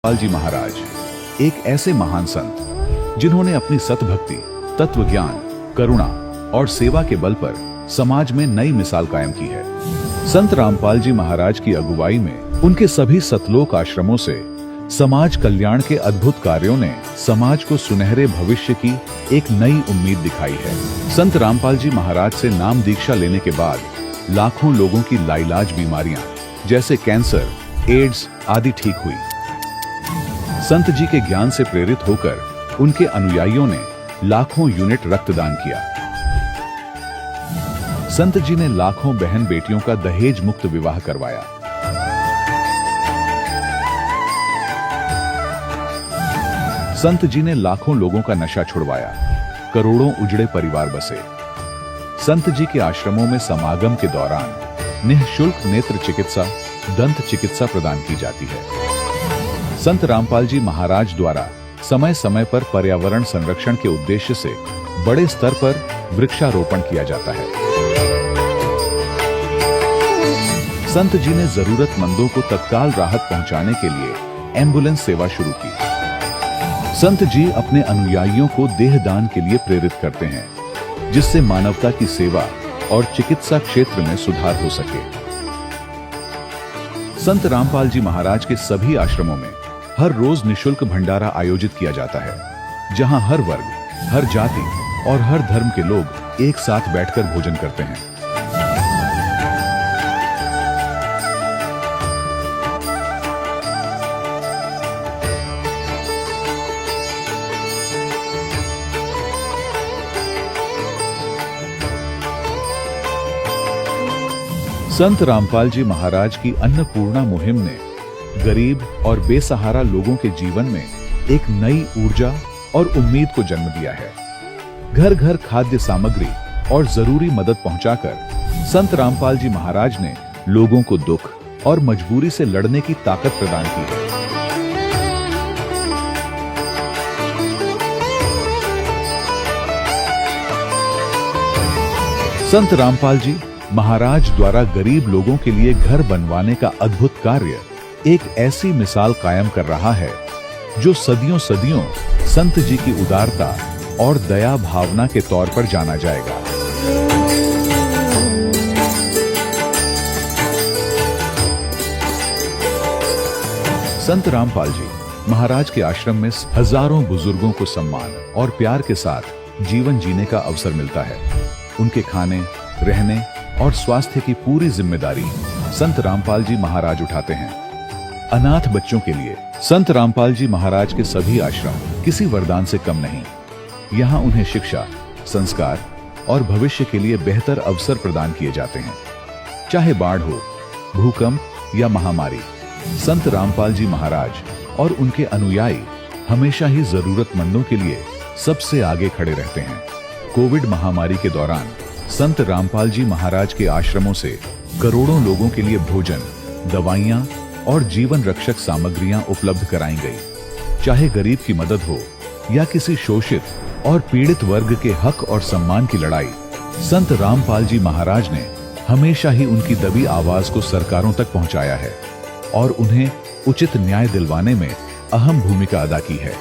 रामपाल जी महाराज एक ऐसे महान संत जिन्होंने अपनी सतभक्ति, तत्व ज्ञान, करुणा और सेवा के बल पर समाज में नई मिसाल कायम की है। संत रामपाल जी महाराज की अगुवाई में उनके सभी सतलोक आश्रमों से समाज कल्याण के अद्भुत कार्यों ने समाज को सुनहरे भविष्य की एक नई उम्मीद दिखाई है। संत रामपाल जी महाराज से नाम दीक्षा लेने के बाद लाखों लोगों की लाइलाज बीमारियां जैसे कैंसर, एड्स आदि ठीक हुई। संत जी के ज्ञान से प्रेरित होकर उनके अनुयायियों ने लाखों यूनिट रक्तदान किया। संत जी ने लाखों बहन बेटियों का दहेज मुक्त विवाह करवाया। संत जी ने लाखों लोगों का नशा छुड़वाया, करोड़ों उजड़े परिवार बसे। संत जी के आश्रमों में समागम के दौरान निःशुल्क नेत्र चिकित्सा, दंत चिकित्सा प्रदान की जाती है। संत रामपाल जी महाराज द्वारा समय समय पर पर्यावरण संरक्षण के उद्देश्य से बड़े स्तर पर वृक्षारोपण किया जाता है। संत जी ने जरूरतमंदों को तत्काल राहत पहुंचाने के लिए एम्बुलेंस सेवा शुरू की। संत जी अपने अनुयायियों को देहदान के लिए प्रेरित करते हैं, जिससे मानवता की सेवा और चिकित्सा क्षेत्र में सुधार हो सके। संत रामपाल जी महाराज के सभी आश्रमों में हर रोज निःशुल्क भंडारा आयोजित किया जाता है, जहां हर वर्ग, हर जाति और हर धर्म के लोग एक साथ बैठकर भोजन करते हैं। संत रामपाल जी महाराज की अन्नपूर्णा मुहिम ने गरीब और बेसहारा लोगों के जीवन में एक नई ऊर्जा और उम्मीद को जन्म दिया है। घर घर खाद्य सामग्री और जरूरी मदद पहुंचाकर संत रामपाल जी महाराज ने लोगों को दुख और मजबूरी से लड़ने की ताकत प्रदान की है। संत रामपाल जी महाराज द्वारा गरीब लोगों के लिए घर बनवाने का अद्भुत कार्य एक ऐसी मिसाल कायम कर रहा है जो सदियों सदियों संत जी की उदारता और दया भावना के तौर पर जाना जाएगा। संत रामपाल जी महाराज के आश्रम में हजारों बुजुर्गों को सम्मान और प्यार के साथ जीवन जीने का अवसर मिलता है। उनके खाने, रहने और स्वास्थ्य की पूरी जिम्मेदारी संत रामपाल जी महाराज उठाते हैं। अनाथ बच्चों के लिए संत रामपाल जी महाराज के सभी आश्रम किसी वरदान से कम नहीं। यहाँ उन्हें शिक्षा, संस्कार और भविष्य के लिए बेहतर अवसर प्रदान किए जाते हैं। चाहे बाढ़ हो, भूकंप या महामारी, संत रामपाल जी महाराज और उनके अनुयायी हमेशा ही जरूरतमंदों के लिए सबसे आगे खड़े रहते हैं। कोविड महामारी के दौरान संत रामपाल जी महाराज के आश्रमों से करोड़ों लोगों के लिए भोजन, दवाइयां और जीवन रक्षक सामग्रियां उपलब्ध कराई गई। चाहे गरीब की मदद हो या किसी शोषित और पीड़ित वर्ग के हक और सम्मान की लड़ाई, संत रामपाल जी महाराज ने हमेशा ही उनकी दबी आवाज को सरकारों तक पहुंचाया है और उन्हें उचित न्याय दिलवाने में अहम भूमिका अदा की है।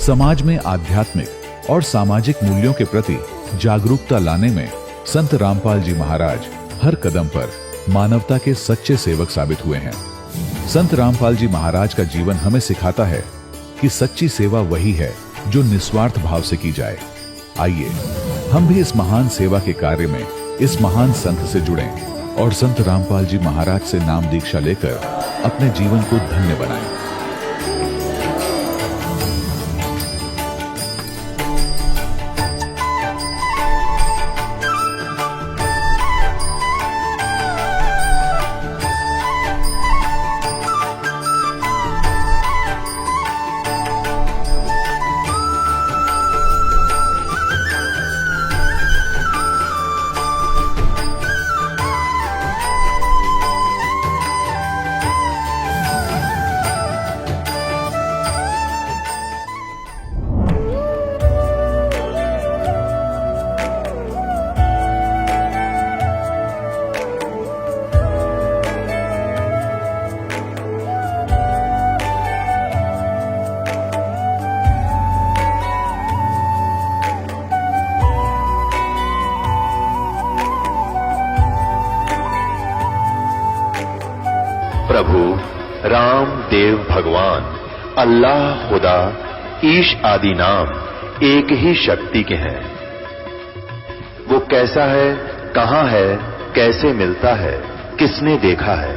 समाज में आध्यात्मिक और सामाजिक मूल्यों के प्रति जागरूकता लाने में संत रामपाल जी महाराज हर कदम पर मानवता के सच्चे सेवक साबित हुए हैं। संत रामपाल जी महाराज का जीवन हमें सिखाता है कि सच्ची सेवा वही है जो निस्वार्थ भाव से की जाए। आइए हम भी इस महान सेवा के कार्य में इस महान संत से जुड़ें और संत रामपाल जी महाराज से नाम दीक्षा लेकर अपने जीवन को धन्य बनाएं। प्रभु राम देव भगवान अल्लाह खुदा ईश आदि नाम एक ही शक्ति के हैं। वो कैसा है, कहां है, कैसे मिलता है, किसने देखा है?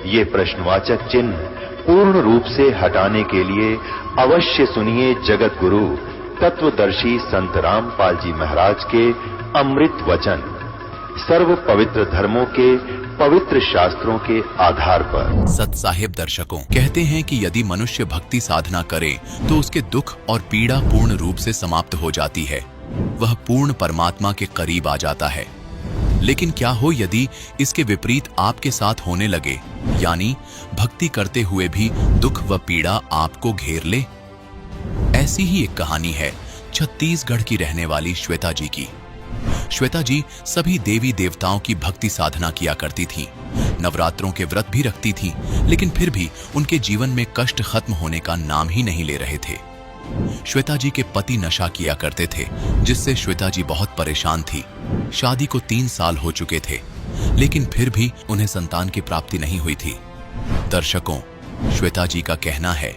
ये प्रश्नवाचक चिन्ह पूर्ण रूप से हटाने के लिए अवश्य सुनिए जगत गुरु तत्वदर्शी संत रामपाल जी महाराज के अमृत वचन, सर्व पवित्र धर्मों के पवित्र शास्त्रों के आधार पर। सत साहिब दर्शकों, कहते हैं कि यदि मनुष्य भक्ति साधना करे तो उसके दुख और पीड़ा पूर्ण रूप से समाप्त हो जाती है, वह पूर्ण परमात्मा के करीब आ जाता है। लेकिन क्या हो यदि इसके विपरीत आपके साथ होने लगे, यानी भक्ति करते हुए भी दुख व पीड़ा आपको घेर ले? ऐसी ही एक कहानी है छत्तीसगढ़ की रहने वाली श्वेता जी की। श्वेता जी सभी देवी देवताओं की भक्ति साधना किया करती थीं, नवरात्रों के व्रत भी रखती थीं, लेकिन फिर भी उनके जीवन में कष्ट खत्म होने का नाम ही नहीं ले रहे थे। श्वेता जी के पति नशा किया करते थे, जिससे श्वेता जी बहुत परेशान थी। शादी को 3 साल हो चुके थे, लेकिन फिर भी उन्हें संतान की प्राप्ति नहीं हुई थी। दर्शकों, श्वेता जी का कहना है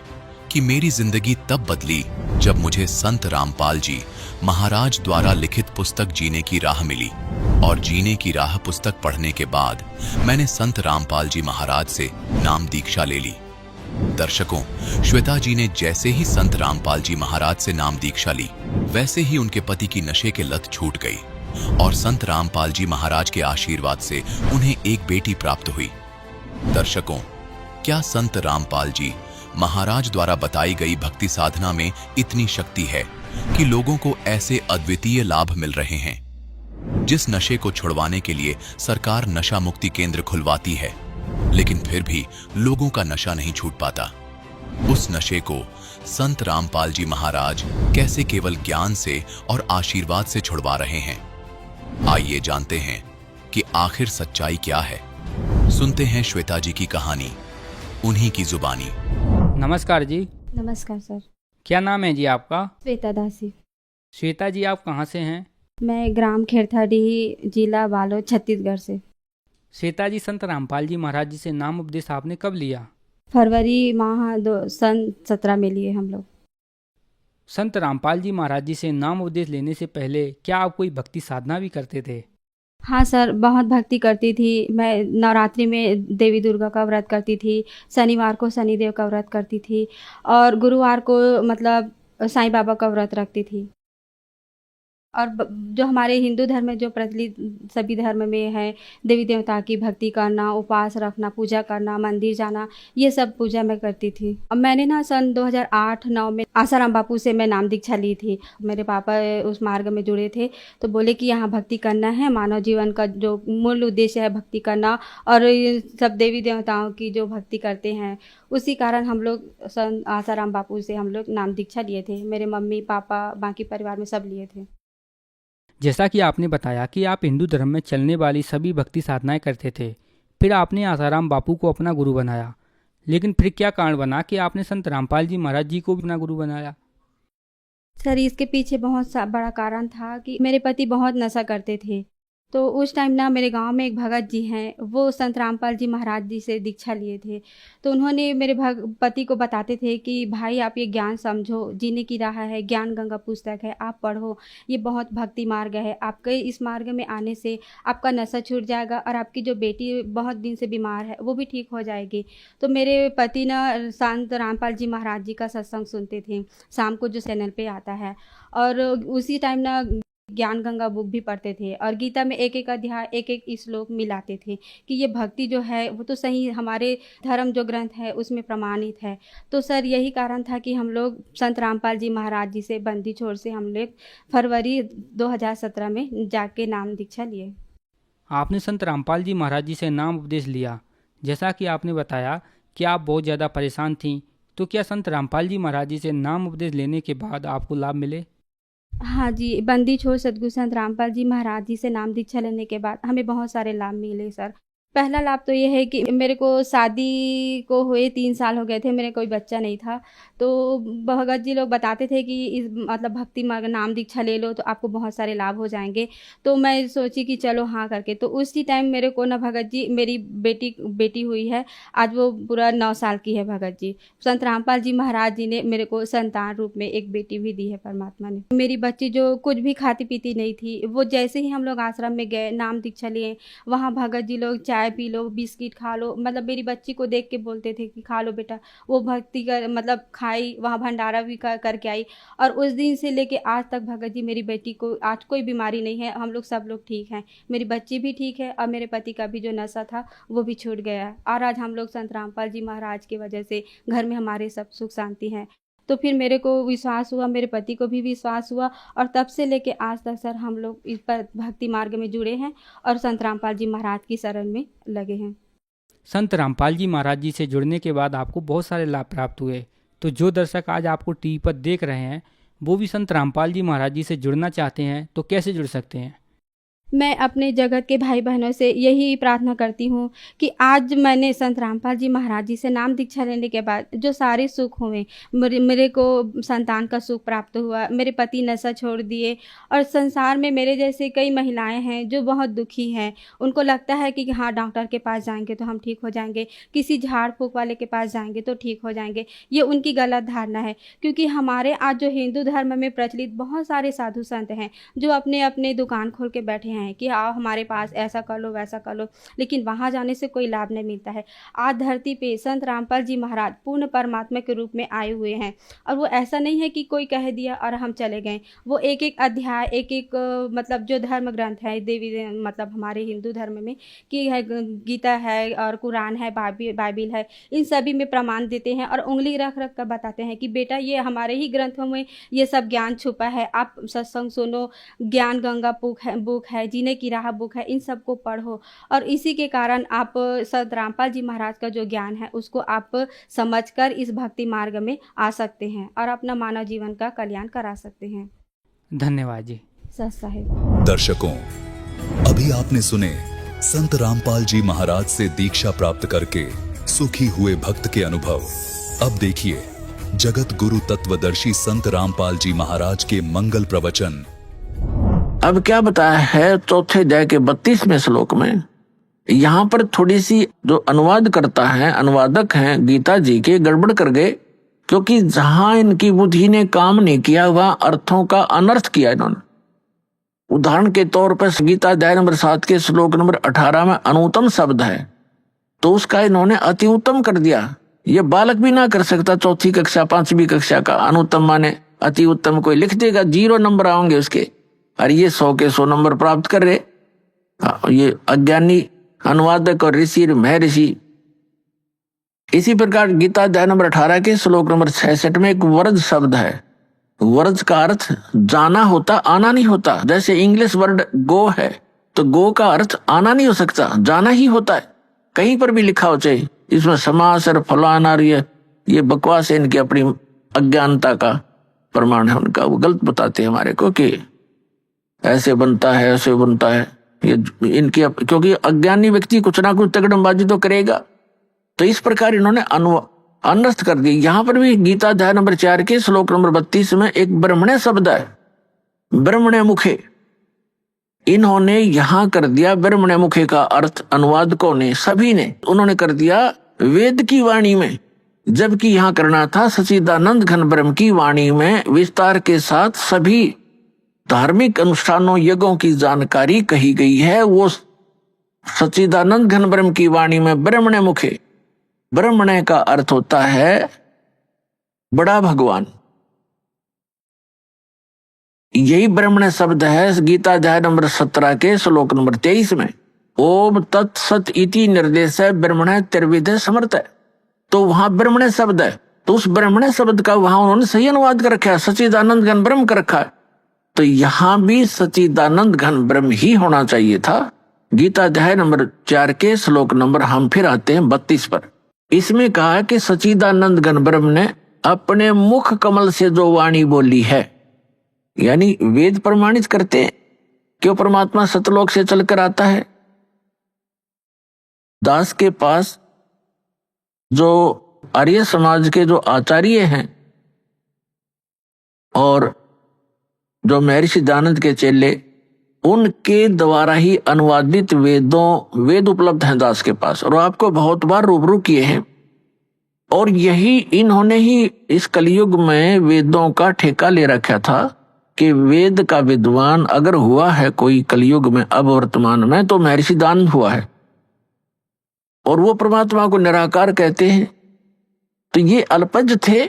कि मेरी जिंदगी तब बदली जब मुझे संत रामपाल जी महाराज द्वारा लिखित पुस्तक जीने की राह मिली, और जीने की राह पुस्तक पढ़ने के बाद मैंने संत रामपाल जी महाराज से नाम दीक्षा ले ली। दर्शकों, श्वेता जी ने जैसे ही संत रामपाल जी महाराज से नाम दीक्षा ली, वैसे ही उनके पति की नशे के लत छूट गई और संत रामपाल जी महाराज के आशीर्वाद से उन्हें एक बेटी प्राप्त हुई। दर्शकों, क्या संत रामपाल जी महाराज द्वारा बताई गई भक्ति साधना में इतनी शक्ति है कि लोगों को ऐसे अद्वितीय लाभ मिल रहे हैं? जिस नशे को छुड़वाने के लिए सरकार नशा मुक्ति केंद्र खुलवाती है, लेकिन फिर भी लोगों का नशा नहीं छूट पाता। उस नशे को संत रामपाल जी महाराज कैसे केवल ज्ञान से और आशीर्वाद से छुड़वा रहे हैं? आइए जानते हैं कि आखिर सच्चाई क्या है। सुनते हैं श्वेता जी की कहानी, उन्हीं की जुबानी। नमस्कार जी। नमस्कार सर। क्या नाम है जी आपका? श्वेता दासी। श्वेता जी, आप कहाँ से हैं? मैं ग्राम खेरथाडीह, जिला बालोद, छत्तीसगढ़ से। श्वेता जी, संत रामपाल जी महाराज जी से नाम उपदेश आपने कब लिया? फरवरी माह सन 17 में लिए हम लोग। संत रामपाल जी महाराज जी से नाम उपदेश लेने से पहले क्या आप कोई भक्ति साधना भी करते थे? हाँ सर, बहुत भक्ति करती थी। मैं नवरात्रि में देवी दुर्गा का व्रत करती थी, शनिवार को शनिदेव का व्रत करती थी, और गुरुवार को मतलब साईं बाबा का व्रत रखती थी। और जो हमारे हिंदू धर्म में जो प्रचलित सभी धर्म में है, देवी देवता की भक्ति करना, उपवास रखना, पूजा करना, मंदिर जाना, ये सब पूजा मैं करती थी। अब मैंने ना सन 2008-9 में आसाराम बापू से मैं नाम दीक्षा ली थी। मेरे पापा उस मार्ग में जुड़े थे, तो बोले कि यहाँ भक्ति करना है, मानव जीवन का जो मूल उद्देश्य है भक्ति करना, और सब देवी देवताओं की जो भक्ति करते हैं, उसी कारण हम लोग सन आसाराम बापू से हम लोग नाम दीक्षा लिए थे। मेरे मम्मी पापा बाकी परिवार में सब लिए थे। जैसा कि आपने बताया कि आप हिंदू धर्म में चलने वाली सभी भक्ति साधनाएं करते थे, फिर आपने आसाराम बापू को अपना गुरु बनाया, लेकिन फिर क्या कारण बना कि आपने संत रामपाल जी महाराज जी को भी अपना गुरु बनाया? सर, इसके पीछे बहुत बड़ा कारण था कि मेरे पति बहुत नशा करते थे। तो उस टाइम ना मेरे गांव में एक भगत जी हैं, वो संत रामपाल जी महाराज जी से दीक्षा लिए थे। तो उन्होंने मेरे पति को बताते थे कि भाई आप ये ज्ञान समझो, जीने की राह है, ज्ञान गंगा पुस्तक है, आप पढ़ो, ये बहुत भक्ति मार्ग है, आपके इस मार्ग में आने से आपका नशा छूट जाएगा और आपकी जो बेटी बहुत दिन से बीमार है वो भी ठीक हो जाएगी। तो मेरे पति ना संत रामपाल जी महाराज जी का सत्संग सुनते थे, शाम को जो चैनल पे आता है, और उसी टाइम ना ज्ञान गंगा बुक भी पढ़ते थे, और गीता में एक एक अध्याय, एक एक श्लोक मिलाते थे कि ये भक्ति जो है वो तो सही हमारे धर्म जो ग्रंथ है उसमें प्रमाणित है। तो सर यही कारण था कि हम लोग संत रामपाल जी महाराज जी से बंदी छोड़ से हम लोग फरवरी 2017 में जाके नाम दीक्षा लिए। आपने संत रामपाल जी महाराज जी से नाम उपदेश लिया। जैसा कि आपने बताया कि आप बहुत ज़्यादा परेशान थीं, तो क्या संत रामपाल जी महाराज जी से नाम उपदेश लेने के बाद आपको लाभ मिले? हाँ जी, बंदी छोड़ सदगुरु संत रामपाल जी महाराज जी से नाम दीक्षा लेने के बाद हमें बहुत सारे लाभ मिले सर। पहला लाभ तो ये है कि मेरे को शादी को हुए 3 साल हो गए थे, मेरे कोई बच्चा नहीं था। तो भगत जी लोग बताते थे कि इस मतलब भक्ति मार्ग नाम दीक्षा ले लो तो आपको बहुत सारे लाभ हो जाएंगे। तो मैं सोची कि चलो हाँ करके, तो उसी टाइम मेरे को ना भगत जी, मेरी बेटी हुई है, आज वो पूरा 9 साल की है भगत जी। संत रामपाल जी महाराज जी ने मेरे को संतान रूप में एक बेटी भी दी है परमात्मा ने। मेरी बच्ची जो कुछ भी खाती पीती नहीं थी, वो जैसे ही हम लोग आश्रम में गए, नाम दीक्षा लिए, वहाँ भगत जी लोग चाय पी लो, बिस्किट खा लो, मतलब मेरी बच्ची को देख के बोलते थे कि खा लो बेटा। वो भक्ति कर मतलब खाई, वहाँ भंडारा भी करके आई। और उस दिन से लेके आज तक भगत जी मेरी बेटी को आज कोई बीमारी नहीं है, हम लोग सब लोग ठीक हैं। मेरी बच्ची भी ठीक है और मेरे पति का भी जो नशा था वो भी छूट गया है। और आज हम लोग संत रामपाल जी महाराज की वजह से घर में हमारे सब सुख शांति है। तो फिर मेरे को विश्वास हुआ, मेरे पति को भी विश्वास हुआ, और तब से लेके आज तक सर हम लोग इस पर भक्ति मार्ग में जुड़े हैं और संत रामपाल जी महाराज की शरण में लगे हैं। संत रामपाल जी महाराज जी से जुड़ने के बाद आपको बहुत सारे लाभ प्राप्त हुए। तो जो दर्शक आज आपको टीवी पर देख रहे हैं वो भी संत रामपाल जी महाराज जी से जुड़ना चाहते हैं तो कैसे जुड़ सकते हैं? मैं अपने जगत के भाई बहनों से यही प्रार्थना करती हूँ कि आज मैंने संत रामपाल जी महाराज जी से नाम दीक्षा लेने के बाद जो सारे सुख हुए, मेरे को संतान का सुख प्राप्त हुआ, मेरे पति नशा छोड़ दिए, और संसार में मेरे जैसे कई महिलाएं हैं जो बहुत दुखी हैं। उनको लगता है कि हाँ डॉक्टर के पास जाएंगे तो हम ठीक हो जाएंगे, किसी झाड़ फूक वाले के पास जाएंगे तो ठीक हो जाएंगे। ये उनकी गलत धारणा है, क्योंकि हमारे आज जो हिंदू धर्म में प्रचलित बहुत सारे साधु संत हैं जो अपने अपने दुकान खोल के बैठे हैं कि आओ हमारे पास ऐसा कर लो वैसा कर लो, लेकिन वहाँ जाने से कोई लाभ नहीं मिलता है। आज धरती पे संत रामपाल जी महाराज पूर्ण परमात्मा के रूप में आए हुए हैं, और वो ऐसा नहीं है कि कोई कह दिया और हम चले गए। वो एक एक अध्याय, एक एक मतलब जो धर्म ग्रंथ है देवी मतलब हमारे हिंदू धर्म में कि है, गीता है और कुरान है, बाइबिल है, इन सभी में प्रमाण देते हैं और उंगली रख रख कर बताते हैं कि बेटा ये हमारे ही ग्रंथों में ये सब ज्ञान छुपा है, आप सत्संग सुनो, ज्ञान गंगा बुक है, जीने की राह बुक है, इन सबको पढ़ो। और इसी के कारण आप संत रामपाल जी महाराज का जो ज्ञान है उसको आप समझकर इस भक्ति मार्ग में आ सकते हैं और अपना मानव जीवन का कल्याण करा सकते हैं। धन्यवाद जी। सत साहिब। दर्शकों, अभी आपने सुने संत रामपाल जी महाराज से दीक्षा प्राप्त करके सुखी हुए भक्त के अनुभव। अब देखिए जगत गुरु तत्वदर्शी संत रामपाल जी महाराज के मंगल प्रवचन। अब क्या बताया है चौथे अध्याय के 32वें श्लोक में। यहाँ पर थोड़ी सी जो अनुवाद करता है, अनुवादक हैं गीता जी के, गड़बड़ कर गए, क्योंकि जहां इनकी बुद्धि ने काम नहीं किया वहां अर्थों का अनर्थ किया इन्होंने। उदाहरण के तौर पर गीता अध्याय नंबर 7 के श्लोक नंबर 18 में अनुत्तम शब्द है, तो उसका इन्होंने अति उत्तम कर दिया। ये बालक भी ना कर सकता, चौथी कक्षा 5वीं कक्षा का। अनुत्तम माने अति उत्तम, कोई लिख देगा 0 नंबर आएंगे उसके, और ये 100 के 100 नंबर प्राप्त कर रहे। ये अज्ञानी अनुवादक और ऋषि महर्षि। इसी प्रकार गीता अध्याय नंबर 18 के श्लोक नंबर 66 में एक वर्ज शब्द है। वर्ज का अर्थ जाना होता, आना नहीं होता। जैसे इंग्लिश वर्ड गो है, तो गो का अर्थ आना नहीं हो सकता, जाना ही होता है। कहीं पर भी लिखा हो चाहे इसमें समास और फलाना, ये बकवास है, इनकी अपनी अज्ञानता का प्रमाण है उनका। वो गलत बताते हैं हमारे को कि ऐसे बनता है ऐसे बनता है। ये इनकी, क्योंकि अज्ञानी व्यक्ति कुछ ना कुछ तगड़मबाजी तो करेगा। तो इस प्रकार इन्होंने अनर्थ कर दी। यहाँ पर भी गीता अध्याय नंबर 4 के श्लोक नंबर 32 में एक ब्रह्मण्य शब्द है, ब्रह्मण्य मुखे। इन्होंने यहाँ कर दिया ब्रह्मण्य मुखे का अर्थ, अनुवादकों ने, सभी ने, उन्होंने कर दिया वेद की वाणी में, जबकि यहाँ करना था सच्चिदानंद घन ब्रह्म की वाणी में विस्तार के साथ सभी धार्मिक अनुष्ठानों यज्ञों की जानकारी कही गई है। वो सच्चिदानंद घन ब्रह्म की वाणी में ब्रह्मण्य मुखे, ब्रह्मण्य का अर्थ होता है बड़ा भगवान। यही ब्रह्मण्य शब्द है गीता अध्याय नंबर 17 के श्लोक नंबर 23 में। ओम तत्सत इति निर्देश है ब्रह्मण्य त्रिविध समर्थ है। तो वहां ब्रह्मण्य शब्द है, तो उस ब्रह्मण्य शब्द का वहां उन्होंने सही अनुवाद कर रखा है, सच्चिदानंद घन ब्रह्म कर रखा है। तो यहां भी सच्चिदानंद घन ब्रह्म ही होना चाहिए था। गीता अध्याय नंबर 4 के श्लोक नंबर, हम फिर आते हैं 32 पर। इसमें कहा कि सच्चिदानंद घन ब्रह्म ने अपने मुख कमल से जो वाणी बोली है, यानी वेद प्रमाणित करते हैं क्यों परमात्मा सतलोक से चलकर आता है। दास के पास जो आर्य समाज के जो आचार्य हैं और जो महर्षि दयानंद के चेले, उनके द्वारा ही अनुवादित वेद उपलब्ध हैं दास के पास, और आपको बहुत बार रूबरू किए हैं। और यही इन्होंने ही इस कलयुग में वेदों का ठेका ले रखा था कि वेद का विद्वान अगर हुआ है कोई कलयुग में अब वर्तमान में, तो महर्षि दयानंद हुआ है, और वो परमात्मा को निराकार कहते हैं। तो ये अल्पज थे,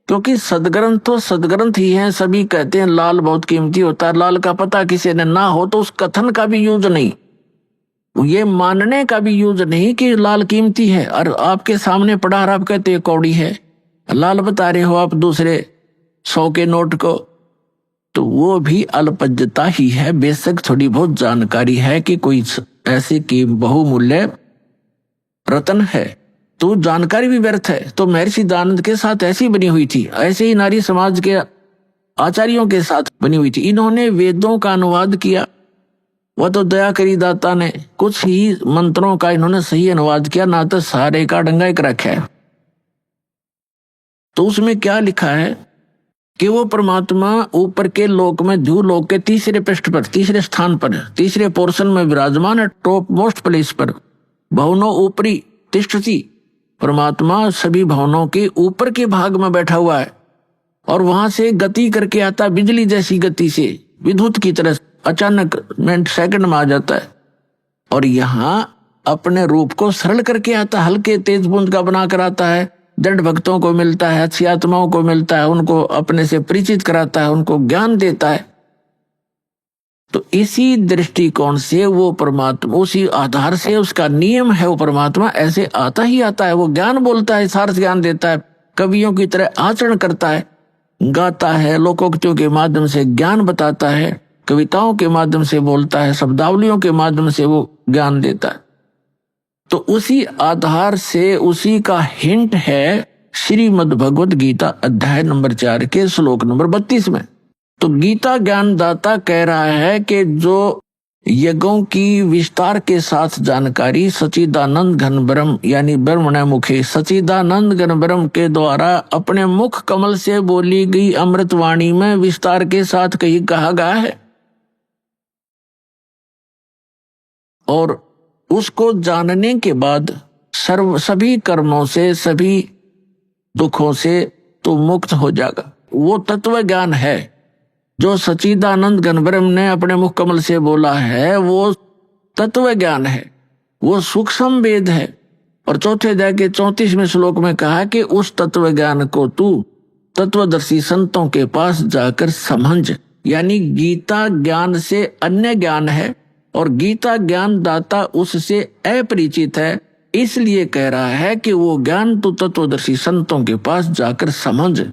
क्योंकि सदग्रंथ तो सदग्रंथ ही हैं। सभी कहते हैं लाल बहुत कीमती होता है, लाल का पता किसी ने ना हो तो उस कथन का भी यूज नहीं, ये मानने का भी यूज नहीं कि लाल कीमती है। और आपके सामने पड़ा और आप कहते कौड़ी है, लाल बता रहे हो आप दूसरे 100 के नोट को, तो वो भी अल्पज्जता ही है। बेशक थोड़ी बहुत जानकारी है कि कोई ऐसे की बहुमूल्य रतन है, तो जानकारी भी व्यर्थ है। तो महर्षि दयानंद के साथ ऐसी बनी हुई थी, ऐसे ही नारी समाज के आचार्यों के साथ बनी हुई थी। इन्होंने वेदों का अनुवाद किया, वह तो दया करी दाता ने कुछ ही मंत्रों का इन्होंने सही अनुवाद किया, ना तो सारे का डंगा एक रखा है। तो उसमें क्या लिखा है कि वो परमात्मा ऊपर के लोक में द्युलोक के तीसरे पृष्ठ पर, तीसरे स्थान पर, तीसरे पोर्शन में विराजमान है, टॉप मोस्ट प्लेस पर। भवनों ऊपरी तिष्ठति, परमात्मा सभी भवनों के ऊपर के भाग में बैठा हुआ है, और वहां से गति करके आता, बिजली जैसी गति से, विद्युत की तरह अचानक मिनट सेकंड में आ जाता है। और यहाँ अपने रूप को सरल करके आता, हल्के तेज बूंद का बनाकर आता है, दृढ़ भक्तों को मिलता है, अच्छी आत्माओं को मिलता है, उनको अपने से परिचित कराता है, उनको ज्ञान देता है। तो इसी दृष्टिकोण से वो परमात्मा, उसी आधार से उसका नियम है, वो परमात्मा ऐसे आता ही आता है। वो ज्ञान बोलता है, सार्थ ज्ञान देता है, कवियों की तरह आचरण करता है, गाता है, लोकोक्तियों के माध्यम से ज्ञान बताता है, कविताओं के माध्यम से बोलता है, शब्दावलियों के माध्यम से वो ज्ञान देता है। तो उसी आधार से उसी का हिंट है श्रीमद् भगवद गीता अध्याय नंबर 4 के श्लोक नंबर 32 में। तो गीता ज्ञानदाता कह रहा है कि जो यज्ञों की विस्तार के साथ जानकारी सच्चिदानंद घन ब्रह्म यानी ब्रह्मण्य मुखे सच्चिदानंद घन ब्रह्म के द्वारा अपने मुख कमल से बोली गई अमृतवाणी में विस्तार के साथ कहीं कहा गया है, और उसको जानने के बाद सभी कर्मों से, सभी दुखों से तो मुक्त हो जाएगा। वो तत्व ज्ञान है जो सच्चिदानंद घन ब्रह्म ने अपने मुख कमल से बोला है, वो तत्व ज्ञान है, वो सूक्ष्म वेद है। और चौथे अध्याय के 34वें श्लोक में कहा कि उस तत्व ज्ञान को तू तत्वदर्शी संतों के पास जाकर समझ। यानी गीता ज्ञान से अन्य ज्ञान है, और गीता ज्ञान दाता उससे अपरिचित है, इसलिए कह रहा है कि वो ज्ञान तू तत्वदर्शी संतों के पास जाकर समझ।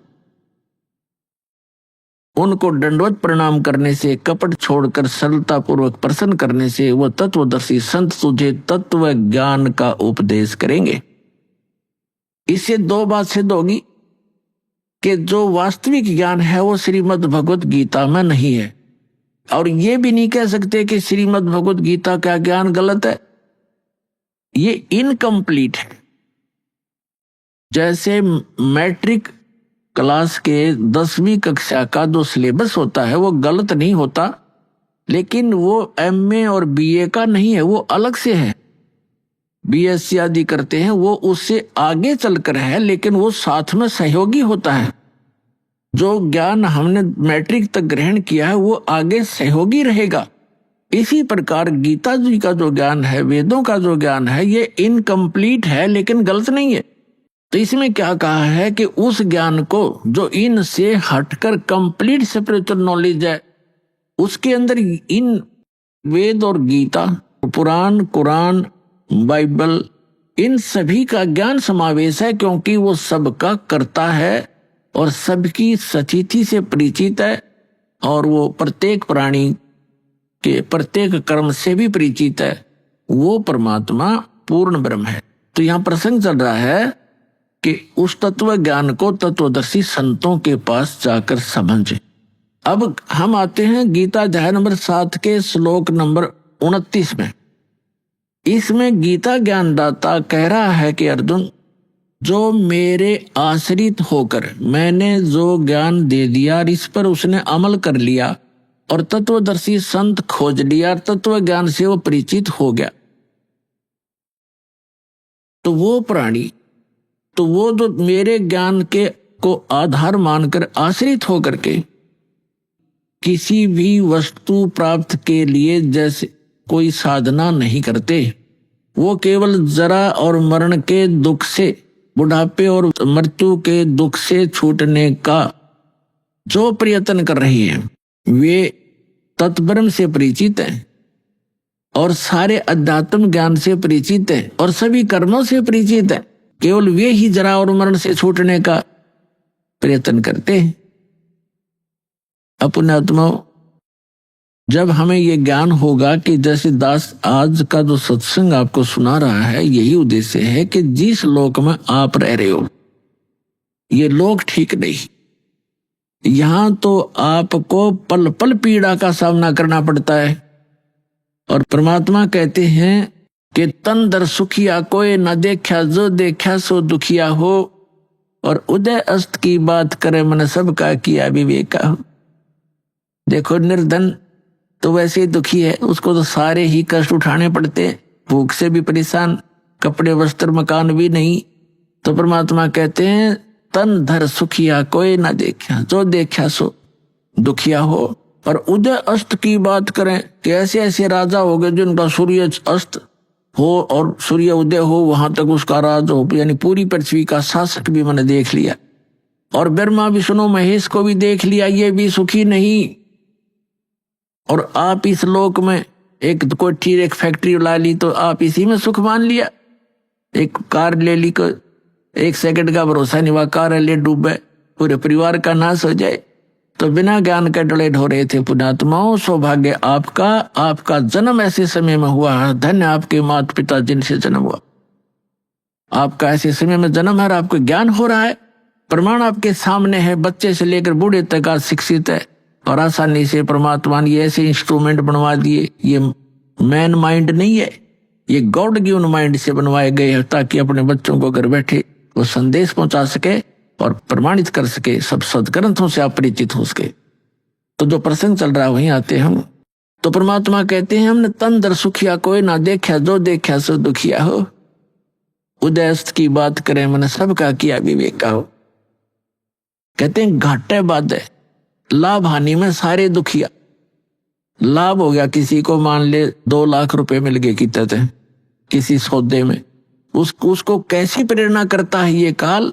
उनको दंडवत प्रणाम करने से, कपट छोड़कर सरलता पूर्वक प्रसन्न करने से वो तत्वदर्शी संत तुझे तत्व ज्ञान का उपदेश करेंगे। इससे दो बात सिद्ध होगी कि जो वास्तविक ज्ञान है वो श्रीमद् भगवत गीता में नहीं है, और ये भी नहीं कह सकते कि श्रीमद् भगवत गीता का ज्ञान गलत है, ये इनकम्प्लीट है। जैसे मैट्रिक क्लास के 10वीं कक्षा का जो सिलेबस होता है वो गलत नहीं होता, लेकिन वो एमए और बीए का नहीं है, वो अलग से है। बीएससी आदि करते हैं वो उससे आगे चलकर है, लेकिन वो साथ में सहयोगी होता है। जो ज्ञान हमने मैट्रिक तक ग्रहण किया है वो आगे सहयोगी रहेगा। इसी प्रकार गीता जी का जो ज्ञान है, वेदों का जो ज्ञान है, ये इनकम्प्लीट है लेकिन गलत नहीं है। तो इसमें क्या कहा है कि उस ज्ञान को जो इनसे हटकर कंप्लीट स्पिरिचुअल नॉलेज है, उसके अंदर इन वेद और गीता, पुराण, कुरान, बाइबल, इन सभी का ज्ञान समावेश है, क्योंकि वो सबका करता है और सबकी सचिति से परिचित है, और वो प्रत्येक प्राणी के प्रत्येक कर्म से भी परिचित है। वो परमात्मा पूर्ण ब्रह्म है। तो यहाँ प्रसंग चल रहा है कि उस तत्व ज्ञान को तत्वदर्शी संतों के पास जाकर समझे। अब हम आते हैं गीता अध्याय नंबर 7 के श्लोक नंबर 29 में। इसमें गीता ज्ञानदाता कह रहा है कि अर्जुन, जो मेरे आश्रित होकर मैंने जो ज्ञान दे दिया और इस पर उसने अमल कर लिया और तत्वदर्शी संत खोज लिया और तत्व ज्ञान से वो परिचित हो गया, तो वो प्राणी, तो वो जो मेरे ज्ञान के को आधार मानकर आश्रित होकर के किसी भी वस्तु प्राप्त के लिए जैसे कोई साधना नहीं करते, वो केवल जरा और मरण के दुख से, बुढ़ापे और मृत्यु के दुख से छूटने का जो प्रयत्न कर रही है, वे तत्ब्रह्म से परिचित हैं और सारे अध्यात्म ज्ञान से परिचित हैं और सभी कर्मों से परिचित हैं। केवल वे ही जरा और मरण से छूटने का प्रयत्न करते हैं। अपनात्मा, जब हमें ये ज्ञान होगा कि जैसे दास आज का जो सत्संग आपको सुना रहा है, यही उद्देश्य है कि जिस लोक में आप रह रहे हो, ये लोक ठीक नहीं, यहां तो आपको पल पल पीड़ा का सामना करना पड़ता है। और परमात्मा कहते हैं कि तन दर सुखिया कोई न देखा, जो देखा सो दुखिया हो, और उदय अस्त की बात करे मन सबका किया विवेका हो। देखो, निर्धन तो वैसे ही दुखी है, उसको तो सारे ही कष्ट उठाने पड़ते हैं, भूख से भी परेशान, कपड़े वस्त्र मकान भी नहीं। तो परमात्मा कहते हैं तन धर सुखिया कोई ना देखा, जो देखा सो दुखिया हो। और उदय अस्त की बात करें कि ऐसे ऐसे राजा हो गए जिनका सूर्य अस्त हो और सूर्य उदय हो, वहां तक उसका राज हो, यानी पूरी पृथ्वी का शासक भी मैंने देख लिया, और ब्रह्मा विष्णु महेश को भी देख लिया, ये भी सुखी नहीं। और आप इस लोक में एक कोठी, एक फैक्ट्री ला ली तो आप इसी में सुख मान लिया, एक कार ले ली को एक सेकंड का भरोसा नहीं हुआ, कार ले डूबे, पूरे परिवार का नाश हो जाए। तो बिना ज्ञान के डले ढोरे थे पुण्यात्माओं, सौभाग्य आपका, आपका जन्म ऐसे समय में हुआ है, धन्य आपके माता पिता जिनसे जन्म हुआ, आपका ऐसे समय में जन्म है और आपको ज्ञान हो रहा है। प्रमाण आपके सामने है, बच्चे से लेकर बूढ़े तक आज शिक्षित है और आसानी से परमात्मा ने ऐसे इंस्ट्रूमेंट बनवा दिए। ये मैन माइंड नहीं है, ये गॉड गिवन माइंड से बनवाए गए हैं ताकि अपने बच्चों को घर बैठे वो संदेश पहुंचा सके और प्रमाणित कर सके, सब सदग्रंथों से आप परिचित हो सके। तो जो प्रसंग चल रहा है वहीं आते हम। तो परमात्मा कहते हैं हमने तन दर सुखिया कोई ना देखा, जो देखा सो दुखिया हो। उदयस्त की बात करें मैंने सबका किया विवेका हो। कहते हैं घाटे बाधे, लाभ हानि में सारे दुखिया। लाभ हो गया किसी को, मान ले 2 लाख रुपए मिल गए कितने किसी सौदे में, उसको कैसी प्रेरणा करता है ये काल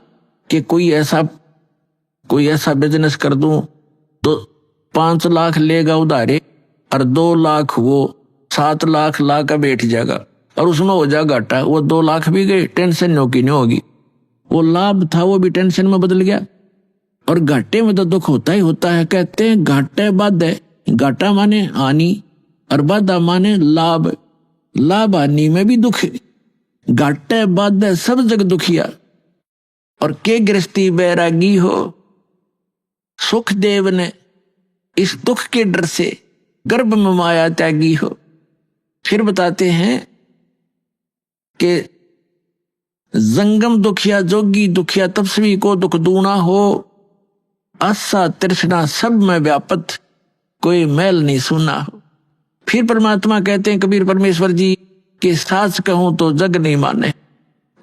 कि कोई ऐसा बिजनेस कर दूं तो 5 लाख लेगा उधारे और 2 लाख वो 7 लाख ला का बैठ जाएगा और उसमें हो जाएगा घाटा। वो 2 लाख भी गए, टेंशन नहीं होगी। वो लाभ था वो भी टेंशन में बदल गया। और घाटे में तो दुख होता ही होता है। कहते हैं घाटे बाधे, घाटा माने हानि और बाधा माने लाभ। लाभ हानि में भी दुख, घाटे बाधे सब जग दुखिया। और के गृहस्थी बैरागी हो, सुख देव ने इस दुख के डर से गर्भ में माया त्यागी हो। फिर बताते हैं कि जंगम दुखिया जोगी दुखिया तपस्वी को दुख दूना हो। आशा तृष्णा सब में व्यापत, कोई मैल नहीं सुना हो। फिर परमात्मा कहते हैं कबीर परमेश्वर जी कि साच कहूं तो जग नहीं माने,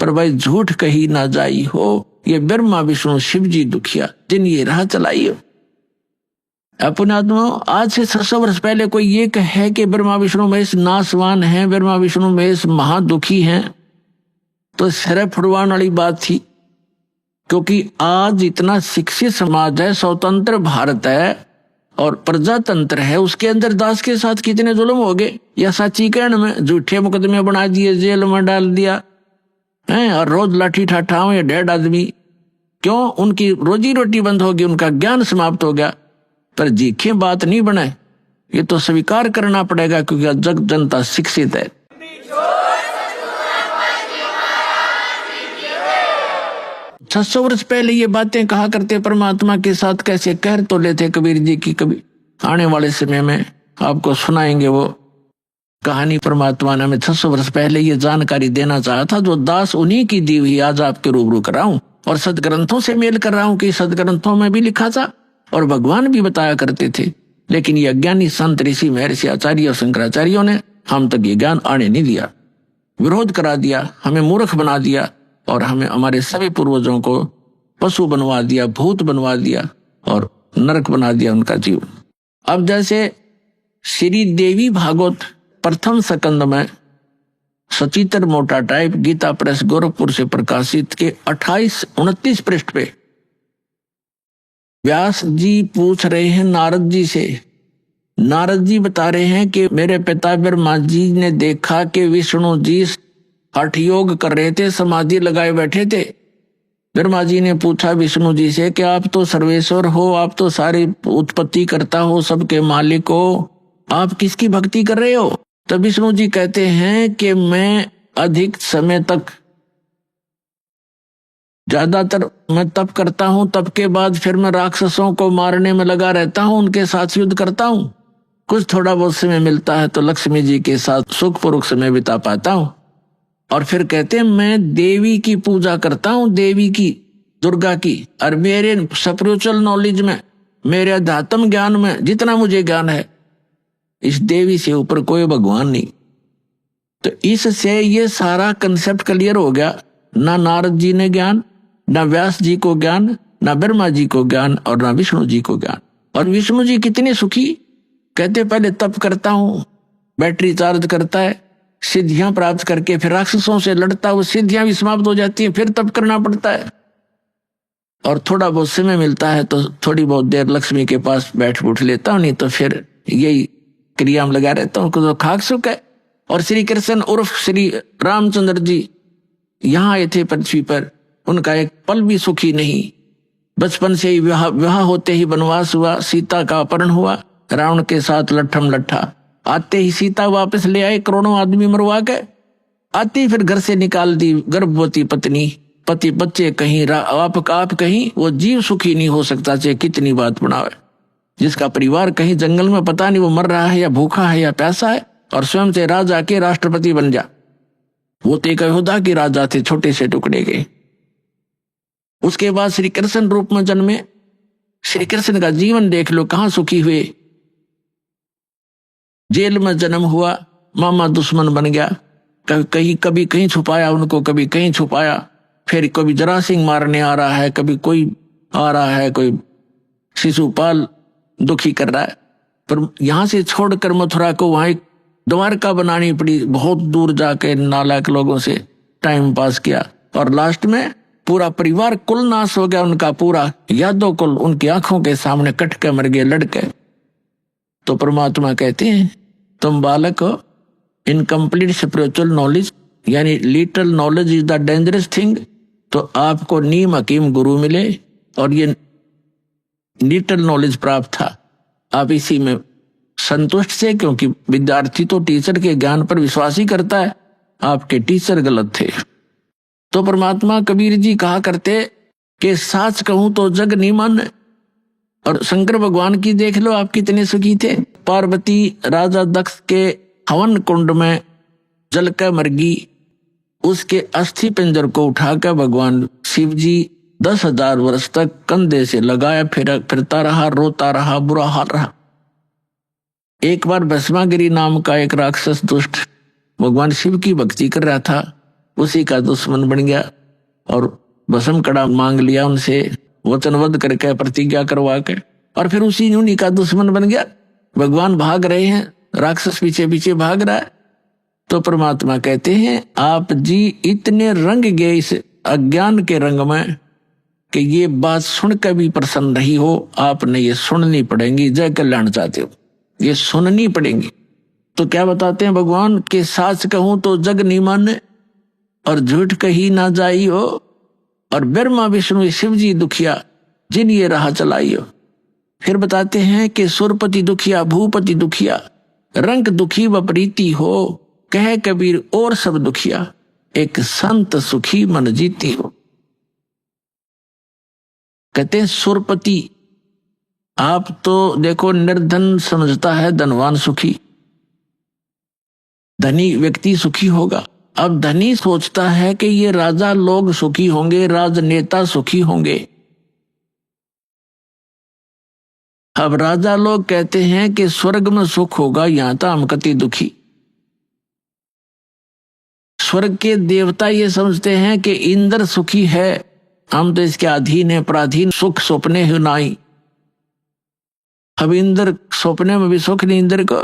पर भाई झूठ कही ना जाई हो। ये ब्रह्मा विष्णु शिव जी दुखिया जिन ये राह चलाई हो। अपनात्मा, आज से 600 वर्ष पहले कोई ये कहे कि ब्रह्मा विष्णु महेश नासवान हैं, ब्रह्मा विष्णु महेश महादुखी हैं, तो सिर फुड़वाने वाली बात थी। क्योंकि आज इतना शिक्षित समाज है, स्वतंत्र भारत है और प्रजातंत्र है, उसके अंदर दास के साथ कितने जुल्म हो गए। या सच्चीकरण में झूठे मुकदमे बना दिए, जेल में डाल दिया है और रोज लाठी ठाठा में 1.5 आदमी। क्यों? उनकी रोजी रोटी बंद हो गई, उनका ज्ञान समाप्त हो गया। पर जीखे बात नहीं बने, ये तो स्वीकार करना पड़ेगा क्योंकि जग जनता शिक्षित है। छह 600 वर्ष पहले ये बातें कहा करते परमात्मा के साथ, कैसे कह तो लेते कबीर जी की। कभी आने वाले समय में आपको सुनाएंगे वो कहानी परमात्मा ने हमें 600 वर्ष पहले ये जानकारी देना चाहा था, जो दास उन्हीं की दी हुई आज आपके रूबरू कर रहा हूं और सदग्रंथों से मेल कर रहा हूं कि सदग्रंथों में भी लिखा था और भगवान भी बताया करते थे। लेकिन ये अज्ञानी संत ऋषि महर्षि आचार्य और शंकराचार्यों ने हम तक ये ज्ञान आने नहीं दिया, विरोध करा दिया, हमें मूर्ख बना दिया और हमें हमारे सभी पूर्वजों को पशु बनवा दिया, भूत बनवा दिया और नरक बना दिया उनका जीवन। अब जैसे श्री देवी भागवत प्रथम स्कंद में सचित्र मोटा टाइप गीता प्रेस गोरखपुर से प्रकाशित के 28-29 पृष्ठ पे व्यास जी पूछ रहे हैं नारद जी से। नारद जी बता रहे हैं कि मेरे पिता ब्रह्मा जी ने देखा कि विष्णु जी हठ योग कर रहे थे, समाधि लगाए बैठे थे। ब्रह्मा जी ने पूछा विष्णु जी से कि आप तो सर्वेश्वर हो, आप तो सारी उत्पत्ति करता हो, सबके मालिक हो, आप किसकी भक्ति कर रहे हो? तो विष्णु जी कहते हैं कि मैं अधिक समय तक ज्यादातर मैं तप करता हूं, तप के बाद फिर मैं राक्षसों को मारने में लगा रहता हूं, उनके साथ युद्ध करता हूं। कुछ थोड़ा बहुत समय मिलता है तो लक्ष्मी जी के साथ सुखपूर्वक समय बिता पाता हूं। और फिर कहते हैं मैं देवी की पूजा करता हूं, देवी की, दुर्गा की। और मेरे स्पिरिचुअल नॉलेज में, मेरे अध्यात्म ज्ञान में जितना मुझे ज्ञान है, इस देवी से ऊपर कोई भगवान नहीं। तो इससे ये सारा कंसेप्ट क्लियर हो गया। ना नारद जी ने ज्ञान, ना व्यास जी को ज्ञान, ना ब्रह्मा जी को ज्ञान और ना विष्णु जी को ज्ञान। और विष्णु जी कितने सुखी, कहते पहले तप करता हूं, बैटरी चार्ज करता है, सिद्धियां प्राप्त करके फिर राक्षसों से लड़ता है, वो सिद्धियां भी समाप्त हो जाती हैं, फिर तप करना पड़ता है। और थोड़ा बहुत समय मिलता है तो थोड़ी बहुत देर लक्ष्मी के पास बैठ उठ लेता हूं, नहीं तो फिर यही क्रिया में लगा रहता हूं, तो खाक सुख है। और श्री कृष्ण उर्फ श्री रामचंद्र जी यहाँ आए थे पृथ्वी पर, उनका एक पल भी सुखी नहीं। बचपन से ही विवाह होते ही वनवास हुआ, सीता का अपहरण हुआ, रावण के साथ लट्ठम लट्ठा। आते ही सीता वापस ले आए, करोड़ों आदमी मरवा के। आते ही फिर घर से निकाल दी गर्भवती पत्नी, पति बच्चे कहीं, आप कहीं, वो जीव सुखी नहीं हो सकता चाहे कितनी बात बनावे। जिसका परिवार कहीं जंगल में पता नहीं वो मर रहा है या भूखा है या प्यासा है, और स्वयं से राजा के राष्ट्रपति बन जा। वो तो एक यहूदा के राजा थे, छोटे से टुकड़े के। उसके बाद श्री कृष्ण रूप में जन्मे। श्री कृष्ण का जीवन देख लो, कहां सुखी हुए। जेल में जन्म हुआ, मामा दुश्मन बन गया, कभी कहीं छुपाया उनको, कभी कहीं छुपाया, फिर कभी जरासिंह मारने आ रहा है, कभी कोई आ रहा है, कोई शिशुपाल दुखी कर रहा है। पर यहां से छोड़कर मथुरा को वहां एक द्वारका बनानी पड़ी, बहुत दूर जाके नालायक लोगों से टाइम पास किया। और लास्ट में पूरा परिवार कुल नाश हो गया, उनका पूरा यादव कुल उनकी आंखों के सामने कट के मर गए, लड़के। तो परमात्मा कहते हैं तुम बालक हो, इनकम्प्लीट स्पिरिचुअल नॉलेज यानी little knowledge is the dangerous thing. तो आपको नीम हकीम गुरु मिले और ये लिटल नॉलेज प्राप्त था, आप इसी में संतुष्ट से, क्योंकि विद्यार्थी तो टीचर के ज्ञान पर विश्वास ही करता है। आपके टीचर गलत थे। तो परमात्मा कबीर जी कहा करते कि साच कहूं तो जग नहीं माने। और शंकर भगवान की देख लो, आप कितने सुखी थे। पार्वती राजा दक्ष के हवन कुंड में जल कर मरगी, उसके अस्थि पिंजर को उठाकर भगवान शिव जी 10,000 वर्ष तक कंधे से लगाया फिरता रहा, रोता रहा, बुरा हाल रहा। एक बार भस्मागिरी नाम का एक राक्षस दुष्ट भगवान शिव की भक्ति कर रहा था, उसी का दुश्मन बन गया और भस्म कड़ा मांग लिया उनसे, वचनबद्ध करके प्रतिज्ञा करवा के, और फिर उसी उन्हीं का दुश्मन बन गया। भगवान भाग रहे हैं, राक्षस पीछे पीछे भाग रहा है। तो परमात्मा कहते हैं आप जी इतने रंग गए इस अज्ञान के रंग में कि ये बात सुनकर भी प्रसन्न नहीं हो, आपने ये सुननी पड़ेगी। जय कल्याण चाहते हो, ये सुननी पड़ेंगी। तो क्या बताते हैं भगवान के साच कहूं तो जग नहीं माने और झूठ कही ना जाई हो, और ब्रह्मा विष्णु शिव जी दुखिया जिन ये राह चलाई हो। फिर बताते हैं कि सुरपति दुखिया, भूपति दुखिया, रंग दुखी व प्रीति हो, कहे कबीर और सब दुखिया, एक संत सुखी मन जीती हो। कहते हैं सुरपति, आप तो देखो निर्धन समझता है धनवान सुखी, धनी व्यक्ति सुखी होगा। अब धनी सोचता है कि ये राजा लोग सुखी होंगे, राजनेता सुखी होंगे। अब राजा लोग कहते हैं कि स्वर्ग में सुख होगा, यहां तो हम कति दुखी। स्वर्ग के देवता ये समझते हैं कि इंद्र सुखी है, हम तो इसके अधीन है, पराधीन, सुख सपने हो नाई। अब इंद्र सपने में भी सुख नहीं इंद्र को।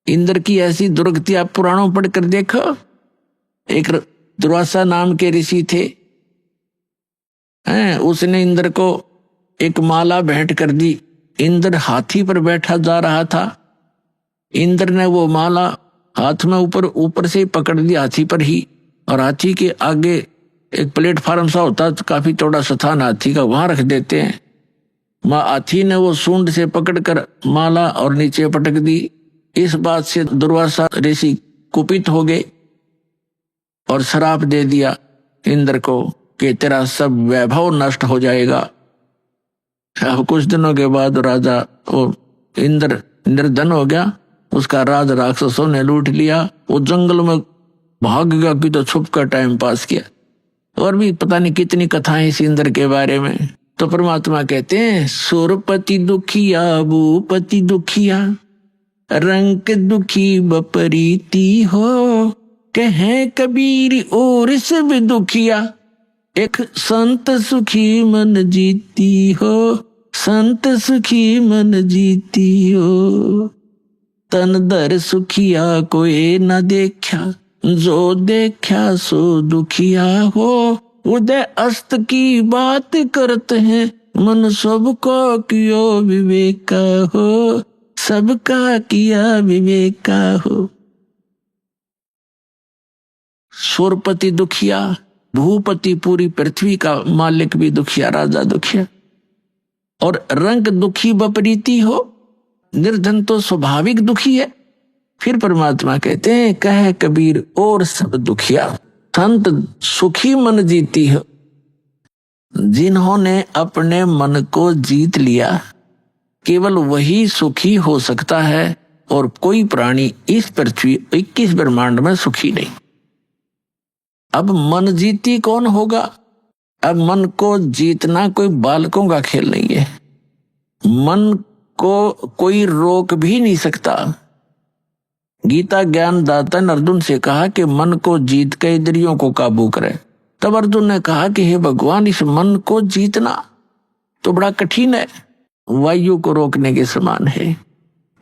इंद्र की ऐसी दुर्गति आप पुराणों पढ़ कर देखो। एक दुर्वासा नाम के ऋषि थे, उसने इंद्र को एक माला भेंट कर दी। इंद्र हाथी पर बैठा जा रहा था, इंद्र ने वो माला हाथ में ऊपर से ही पकड़ ली हाथी पर ही, और हाथी के आगे एक प्लेटफार्म सा होता, काफी चौड़ा स्थान हाथी का, वहां रख देते हैं। हाथी ने वो सूंड से पकड़कर माला और नीचे पटक दी। इस बात से दुर्वासा ऋषि कुपित हो गए और श्राप दे दिया इंद्र को कि तेरा सब वैभव नष्ट हो जाएगा। अब कुछ दिनों के बाद राजा वो इंद्र निर्धन हो गया, उसका राज राक्षसों ने लूट लिया। वो जंगल में भाग गया कि तो छुप कर टाइम पास किया। और भी पता नहीं कितनी कथाएं इस इंद्र के बारे में। तो परमात्मा कहते हैं, सुरपति दुखिया भूपति दुखिया, रंक दुखी बपरीती हो, कहे कबीर और सब दुखिया, एक संत सुखी मन जीती हो, संत सुखी मन जीती हो। तन दर सुखिया कोई न देखा, जो देखा सो दुखिया हो, उदय अस्त की बात करते हैं, मन सबको कियो विवेका हो, सबका किया विवेका हो। सुरपति दुखिया, भूपति पूरी पृथ्वी का मालिक भी दुखिया, राजा दुखिया, और रंग दुखी बपरीती हो, निर्धन तो स्वाभाविक दुखी है। फिर परमात्मा कहते हैं, कहे कबीर और सब दुखिया, संत सुखी मन जीती हो। जिन्होंने अपने मन को जीत लिया, केवल वही सुखी हो सकता है, और कोई प्राणी इस पृथ्वी 21 ब्रह्मांड में सुखी नहीं। अब मन जीती कौन होगा? अब मन को जीतना कोई बालकों का खेल नहीं है। मन को कोई रोक भी नहीं सकता। गीता ज्ञान दाता ने अर्जुन से कहा कि मन को जीत के इंद्रियों को काबू करे। तब अर्जुन ने कहा कि हे भगवान, इस मन को जीतना तो बड़ा कठिन है, वायु को रोकने के समान है।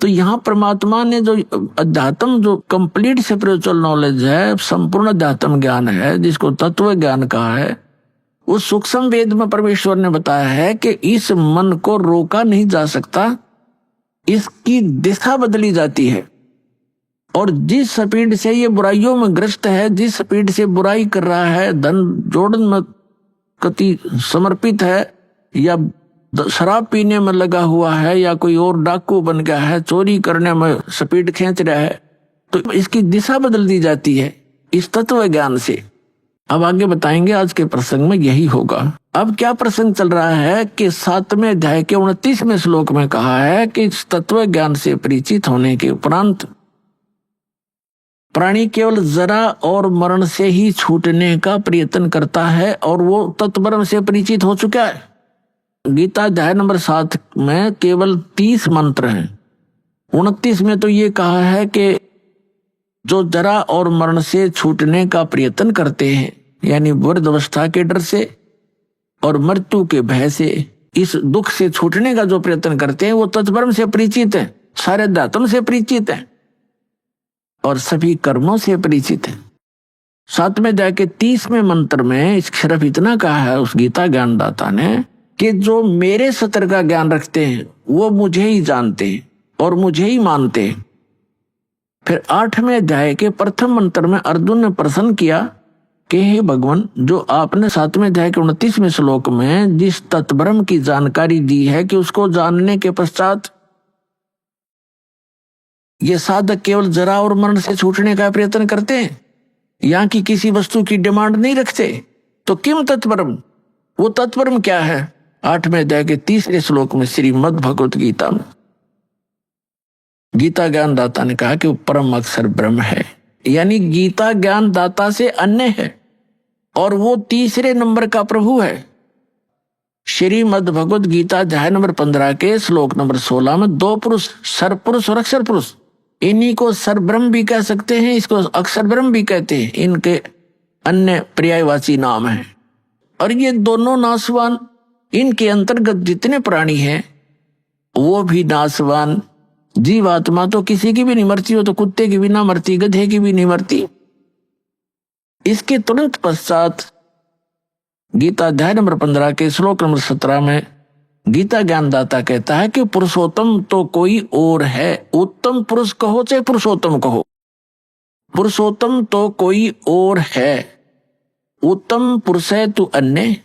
तो यहाँ परमात्मा ने जो अध्यात्म, जो कंप्लीट स्पिरिचुअल नॉलेज है, संपूर्ण अध्यात्म ज्ञान है, जिसको तत्व ज्ञान कहा है, उस सूक्ष्म वेद में परमेश्वर ने बताया है कि इस मन को रोका नहीं जा सकता, इसकी दिशा बदली जाती है। और जिस स्पीड से ये बुराइयों में ग्रस्त है, जिस स्पीड से बुराई कर रहा है, धन जोड़न में कति समर्पित है, या शराब पीने में लगा हुआ है, या कोई और डाकू बन गया है, चोरी करने में स्पीड खींच रहा है, तो इसकी दिशा बदल दी जाती है इस तत्व ज्ञान से। अब आगे बताएंगे, आज के प्रसंग में यही होगा। अब क्या प्रसंग चल रहा है कि 7वें अध्याय के 29वें श्लोक में कहा है कि इस तत्व ज्ञान से परिचित होने के उपरांत प्राणी केवल जरा और मरण से ही छूटने का प्रयत्न करता है, और वो तत्ब्रह्म से परिचित हो चुका है। गीता अध्याय नंबर 7 में केवल 30 मंत्र हैं। 29 में तो ये कहा है कि जो जरा और मरण से छूटने का प्रयत्न करते हैं, यानी वृद्ध अवस्था के डर से और मृत्यु के भय से, इस दुख से छूटने का जो प्रयत्न करते हैं, वो तत्ब्रह्म से परिचित है, सारे अध्यात्म से परिचित है और सभी कर्मों से परिचित है। 7वें अध्याय के 30वें मंत्र में सिर्फ इतना कहा है उस गीता ज्ञानदाता ने कि जो मेरे सत्य का ज्ञान रखते हैं वो मुझे ही जानते हैं और मुझे ही मानते हैं। फिर 8वें अध्याय के प्रथम मंत्र में अर्जुन ने प्रश्न किया कि हे भगवान, जो आपने 7वें अध्याय के 29वें श्लोक में जिस तत्ब्रह्म की जानकारी दी है कि उसको जानने के पश्चात ये साधक केवल जरा और मरण से छूटने का प्रयत्न करते हैं, यहाँ की किसी वस्तु की डिमांड नहीं रखते, तो किम तत्ब्रह्म, वो तत्ब्रह्म क्या है? 8वें अध्याय के 3 श्लोक में श्रीमद् भगवत गीता में गीता ज्ञान दाता ने कहा कि वो परम अक्षर ब्रह्म है, यानी गीता ज्ञान दाता से अन्य है और वो तीसरे नंबर का प्रभु है। श्रीमद् भगवद गीता अध्याय नंबर 15 के श्लोक नंबर 16 में दो पुरुष, सर पुरुष और अक्षर पुरुष, इन्हीं को सर ब्रह्म भी कह सकते हैं, इसको अक्षर ब्रह्म भी कहते हैं, इनके अन्य पर्यायवाची नाम हैं। और ये दोनों नासवान, इनके अंतर्गत जितने प्राणी हैं वो भी नासवान। जीवात्मा तो किसी की भी नहीं मरती, हो तो कुत्ते की भी ना मरती, गधे की भी नहीं मरती। इसके तुरंत पश्चात गीता अध्याय नंबर 15 के श्लोक नंबर 17 में गीता ज्ञानदाता कहता है कि पुरुषोत्तम तो कोई और है। उत्तम पुरुष कहो चाहे पुरुषोत्तम कहो, पुरुषोत्तम तो कोई और है। उत्तम पुरुष है तू अन्य,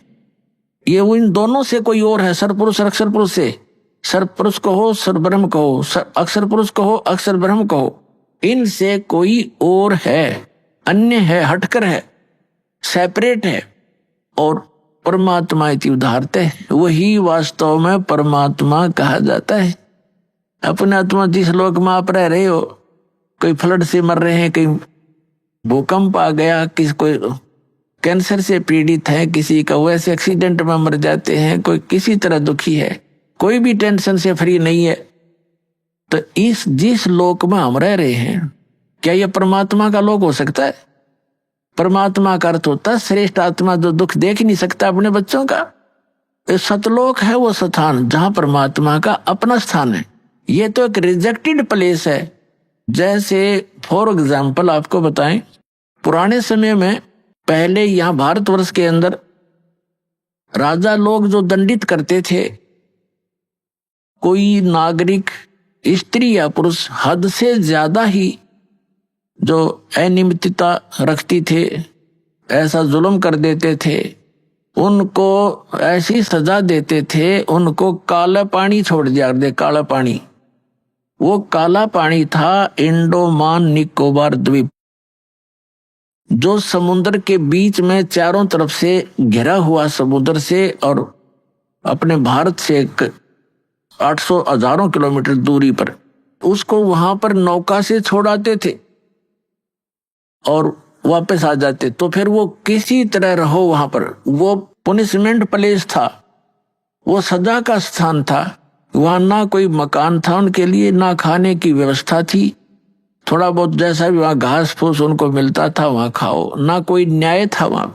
ये वो इन दोनों से कोई और है। सर पुरुष अक्षर पुरुष से, सर पुरुष कहो सर ब्रह्म कहो, अक्षर पुरुष कहो अक्षर ब्रह्म कहो, इनसे कोई और है, अन्य है, हटकर है, सेपरेट है। और परमात्मा इति उदाहरते, वही वास्तव में परमात्मा कहा जाता है। अपने आत्मा जिस लोक में आप रह रहे हो, कोई फ्लड से मर रहे हैं, कहीं भूकंप आ गया, किसी कोई कैंसर से पीड़ित है, किसी का वैसे एक्सीडेंट में मर जाते हैं, कोई किसी तरह दुखी है, कोई भी टेंशन से फ्री नहीं है, तो इस जिस लोक में हम रह रहे हैं, क्या यह परमात्मा का लोक हो सकता है? परमात्मा का अर्थ होता है श्रेष्ठ आत्मा जो दुख देख नहीं सकता अपने बच्चों का। सतलोक है वो स्थान जहां परमात्मा का अपना स्थान है। ये तो एक रिजेक्टेड प्लेस है। जैसे फॉर एग्जाम्पल आपको बताएं, पुराने समय में पहले यहाँ भारतवर्ष के अंदर राजा लोग जो दंडित करते थे, कोई नागरिक स्त्री या पुरुष हद से ज्यादा ही जो अनियमितता रखती थे, ऐसा जुल्म कर देते थे, उनको ऐसी सजा देते थे, उनको काला पानी छोड़ दिया दे। काला पानी, वो काला पानी था इंडोमान निकोबार द्वीप, जो समुद्र के बीच में चारों तरफ से घिरा हुआ समुद्र से और अपने भारत से 800 हजारों किलोमीटर दूरी पर, उसको वहां पर नौका से छोड़ाते थे और वापस आ जाते। तो फिर वो किसी तरह रहो वहां पर, वो पनिशमेंट प्लेस था, वो सजा का स्थान था। वहां ना कोई मकान था उनके लिए, ना खाने की व्यवस्था थी, थोड़ा बहुत जैसा भी वहां घास फूस उनको मिलता था वहां खाओ, ना कोई न्याय था वहां,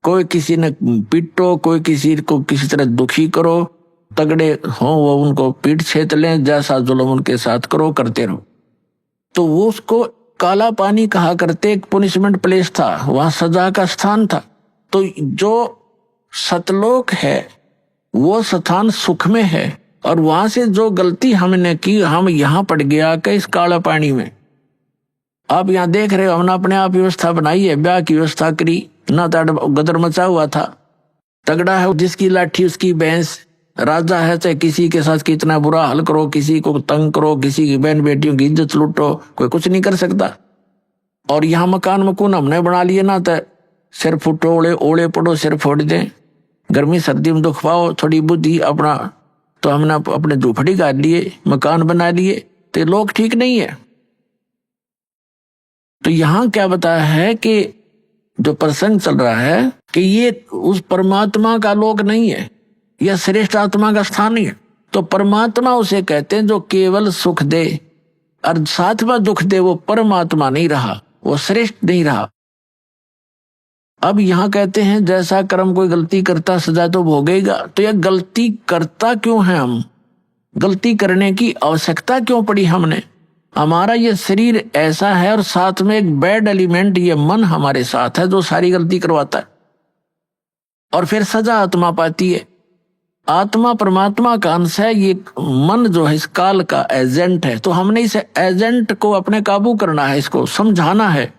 कोई किसी ने पीटो, कोई किसी को किसी तरह दुखी करो, तगड़े हो वो उनको पीट छेत लें, जैसा जुल्म उनके साथ करो करते रहो। तो वो उसको काला पानी कहा करते, एक पनिशमेंट प्लेस था, वहां सजा का स्थान था। तो जो सतलोक है वो स्थान सुख में है, और वहां से जो गलती हमने की, हम यहाँ पड़ गया कि इस काला पानी में। आप यहाँ देख रहे हो, हमने अपने आप व्यवस्था बनाई है, ब्याह की व्यवस्था करी, ना गदर मचा हुआ था, तगड़ा है जिसकी लाठी उसकी भैंस, राजा है चाहे किसी के साथ कितना बुरा हाल करो, किसी को तंग करो, किसी की बहन बेटियों की इज्जत लूटो, कोई कुछ नहीं कर सकता। और यहाँ मकान मकून हमने बना लिए ना, तो सिर फुटो ओले पड़ो, सिर फोड़ दें, गर्मी सर्दी में दुख पाओ, थोड़ी बुद्धि अपना, तो हमने अपने झोपड़ी गाड़ लिए, मकान बना लिए, तो लोग ठीक नहीं है। तो यहाँ क्या बताया है कि जो प्रसंग चल रहा है कि ये उस परमात्मा का लोक नहीं है, यह श्रेष्ठ आत्मा का स्थान नहीं है। तो परमात्मा उसे कहते हैं जो केवल सुख दे, और साथ में दुख दे, वो परमात्मा नहीं रहा, वो श्रेष्ठ नहीं रहा। अब यहां कहते हैं जैसा कर्म कोई गलती करता सजा तो भोगेगा। तो यह गलती करता क्यों है? हम गलती करने की आवश्यकता क्यों पड़ी हमने? हमारा ये शरीर ऐसा है और साथ में एक बैड एलिमेंट ये मन हमारे साथ है जो सारी गलती करवाता है, और फिर सजा आत्मा पाती है। आत्मा परमात्मा का अंश है, ये मन जो है इस काल का एजेंट है। तो हमने इस एजेंट को अपने काबू करना है, इसको समझाना है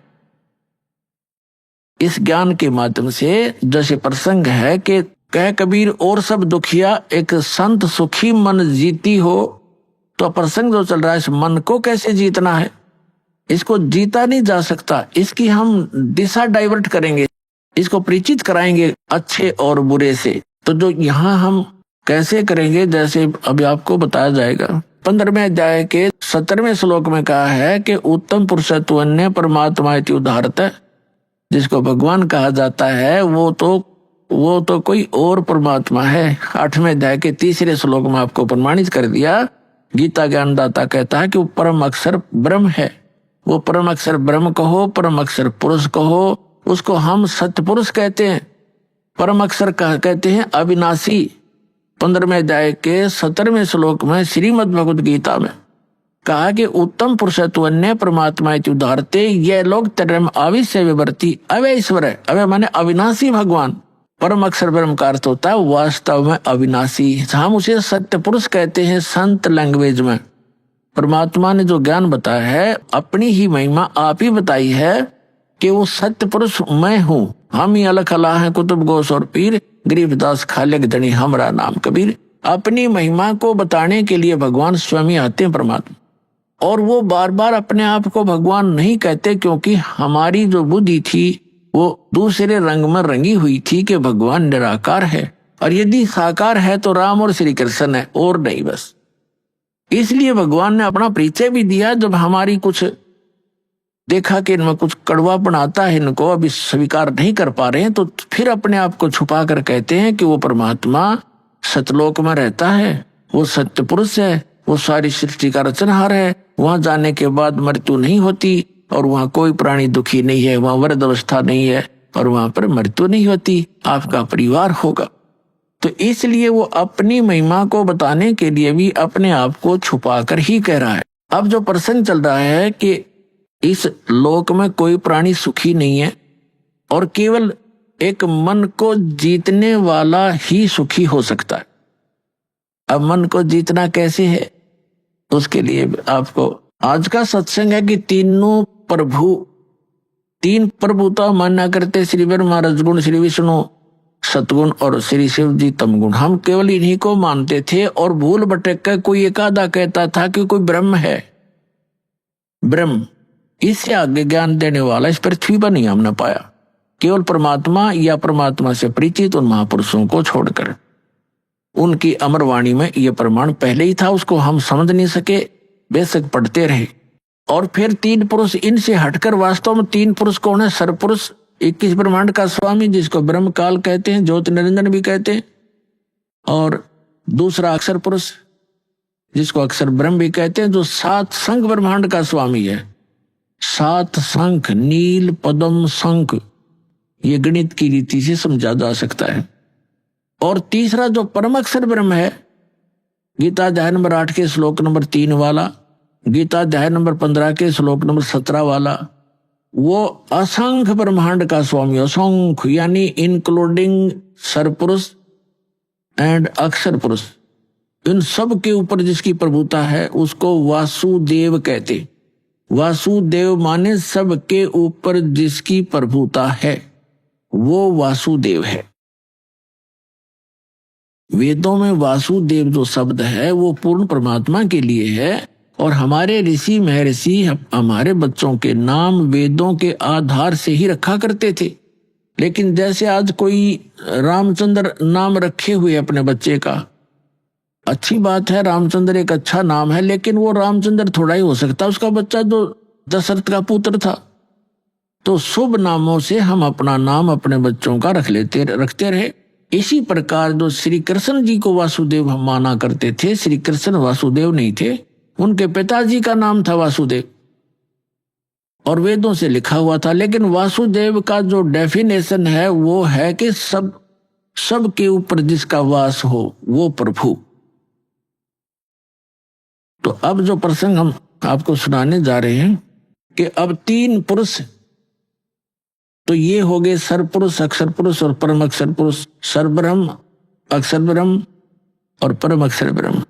इस ज्ञान के माध्यम से। जैसे प्रसंग है कि कह कबीर और सब दुखिया एक संत सुखी मन जीती हो। तो प्रसंग जो चल रहा है, इस मन को कैसे जीतना है, इसको जीता नहीं जा सकता, इसकी हम दिशा डाइवर्ट करेंगे, इसको परिचित कराएंगे अच्छे और बुरे से। तो जो यहाँ हम कैसे करेंगे, जैसे अभी आपको बताया जाएगा 15वें अध्याय के 17वें श्लोक में कहा है कि उत्तम पुरुष तु अन्य परमात्मा इति उदाहरत, जिसको भगवान कहा जाता है वो तो कोई और परमात्मा है। 8वें अध्याय के 3रे श्लोक में आपको प्रमाणित कर दिया। गीता ज्ञानदाता कहता है कि वो परम अक्षर ब्रह्म है। वो परम अक्षर ब्रह्म कहो, परम अक्षर पुरुष कहो, उसको हम सत्य पुरुष कहते हैं। परम अक्षर कहते हैं अविनाशी। 15वें अध्याय के 17वें श्लोक में श्रीमद् भगवद गीता में कहा कि उत्तम पुरुष तु अन्य परमात्मा इति उदाहरते, ये लोग तरम आविश्य विवर्ती अव्यय ईश्वर है। अव्यय माने अविनाशी भगवान। परम अक्षर ब्रह्म का अर्थ होता है वास्तव में अविनाशी। हम उसे सत्य पुरुष कहते हैं संत लैंग्वेज में। परमात्मा ने जो ज्ञान बताया है, अपनी ही महिमा आप ही बताई है कि वो सत्य पुरुष मैं हूँ। हम ही अलख अल्लाह हैं कुतुब गोस और पीर, गरीबदास खालिक धनी हमरा नाम कबीर। अपनी महिमा को बताने के लिए भगवान स्वयं ही आते हैं परमात्मा, और वो बार बार अपने आप को भगवान नहीं कहते, क्योंकि हमारी जो बुद्धि थी वो दूसरे रंग में रंगी हुई थी कि भगवान निराकार है, और यदि साकार है तो राम और श्री कृष्ण है और नहीं बस। इसलिए भगवान ने अपना परिचय भी दिया। जब हमारी कुछ देखा कि इनमें कुछ कड़वापन आता है, इनको अभी स्वीकार नहीं कर पा रहे हैं, तो फिर अपने आप को छुपा कर कहते हैं कि वो परमात्मा सतलोक में रहता है, वो सत्य पुरुष है, वो सारी सृष्टि का रचनहार है। वहां जाने के बाद मृत्यु नहीं होती, और वहां कोई प्राणी दुखी नहीं है, वहां वृद्ध अवस्था नहीं है, और वहां पर मृत्यु नहीं होती, आपका परिवार होगा। तो इसलिए वो अपनी महिमा को बताने के लिए भी अपने आप को छुपा कर ही कह रहा है। अब जो प्रश्न चल रहा है कि इस लोक में कोई प्राणी सुखी नहीं है, और केवल एक मन को जीतने वाला ही सुखी हो सकता है। अब मन को जीतना कैसे है, उसके लिए आपको आज का सत्संग है कि तीन प्रभुता मान्या करते श्री ब्रह्मा रजगुण, श्री विष्णु सतगुण और श्री शिव जी तमगुण। हम केवल इन्हीं को मानते थे, और भूल भटक कर कोई एक आधा कहता था कि कोई ब्रह्म है। ब्रह्म इससे आगे ज्ञान देने वाला इस पृथ्वी पर नहीं हमने पाया, केवल परमात्मा या परमात्मा से परिचित उन महापुरुषों को छोड़कर। उनकी अमर वाणी में यह प्रमाण पहले ही था, उसको हम समझ नहीं सके, बेशक पढ़ते रहे। और फिर 3 पुरुष, इनसे हटकर वास्तव में 3 पुरुष कौन है? सरपुरुष 21 ब्रह्मांड का स्वामी, जिसको ब्रह्म काल कहते हैं, ज्योति निरंजन भी कहते हैं, और दूसरा अक्षर पुरुष जिसको अक्षर ब्रह्म भी कहते हैं, जो 7 शंख ब्रह्मांड का स्वामी है। 7 शंख, नील पद्म शंख, ये गणित की रीति से समझा जा सकता है। और तीसरा जो परम अक्षर ब्रह्म है, गीता अध्याय नंबर 8 के श्लोक नंबर 3 वाला, गीता अध्याय नंबर 15 के श्लोक नंबर 17 वाला, वो असंख्य ब्रह्मांड का स्वामी, असंख्य यानी इंक्लूडिंग सरपुरुष एंड अक्षर पुरुष, इन सब के ऊपर जिसकी प्रभुता है उसको वासुदेव कहते। वासुदेव माने सब के ऊपर जिसकी प्रभुता है वो वासुदेव है। वेदों में वासुदेव जो शब्द है वो पूर्ण परमात्मा के लिए है, और हमारे ऋषि महर्षि हमारे बच्चों के नाम वेदों के आधार से ही रखा करते थे। लेकिन जैसे आज कोई रामचंद्र नाम रखे हुए अपने बच्चे का, अच्छी बात है, रामचंद्र एक अच्छा नाम है, लेकिन वो रामचंद्र थोड़ा ही हो सकता, उसका बच्चा जो दशरथ का पुत्र था। तो शुभ नामों से हम अपना नाम अपने बच्चों का रखते रहे। इसी प्रकार जो श्री कृष्ण जी को वासुदेव हम माना करते थे, श्री कृष्ण वासुदेव नहीं थे, उनके पिताजी का नाम था वासुदेव और वेदों से लिखा हुआ था। लेकिन वासुदेव का जो डेफिनेशन है वो है कि सब के ऊपर जिसका वास हो वो प्रभु। तो अब जो प्रसंग हम आपको सुनाने जा रहे हैं कि अब 3 पुरुष, तो ये हो गए सरपुरुष, अक्षर पुरुष और परम अक्षर पुरुष। सरब्रह्म, अक्षर ब्रह्म और परम अक्षर ब्रह्म।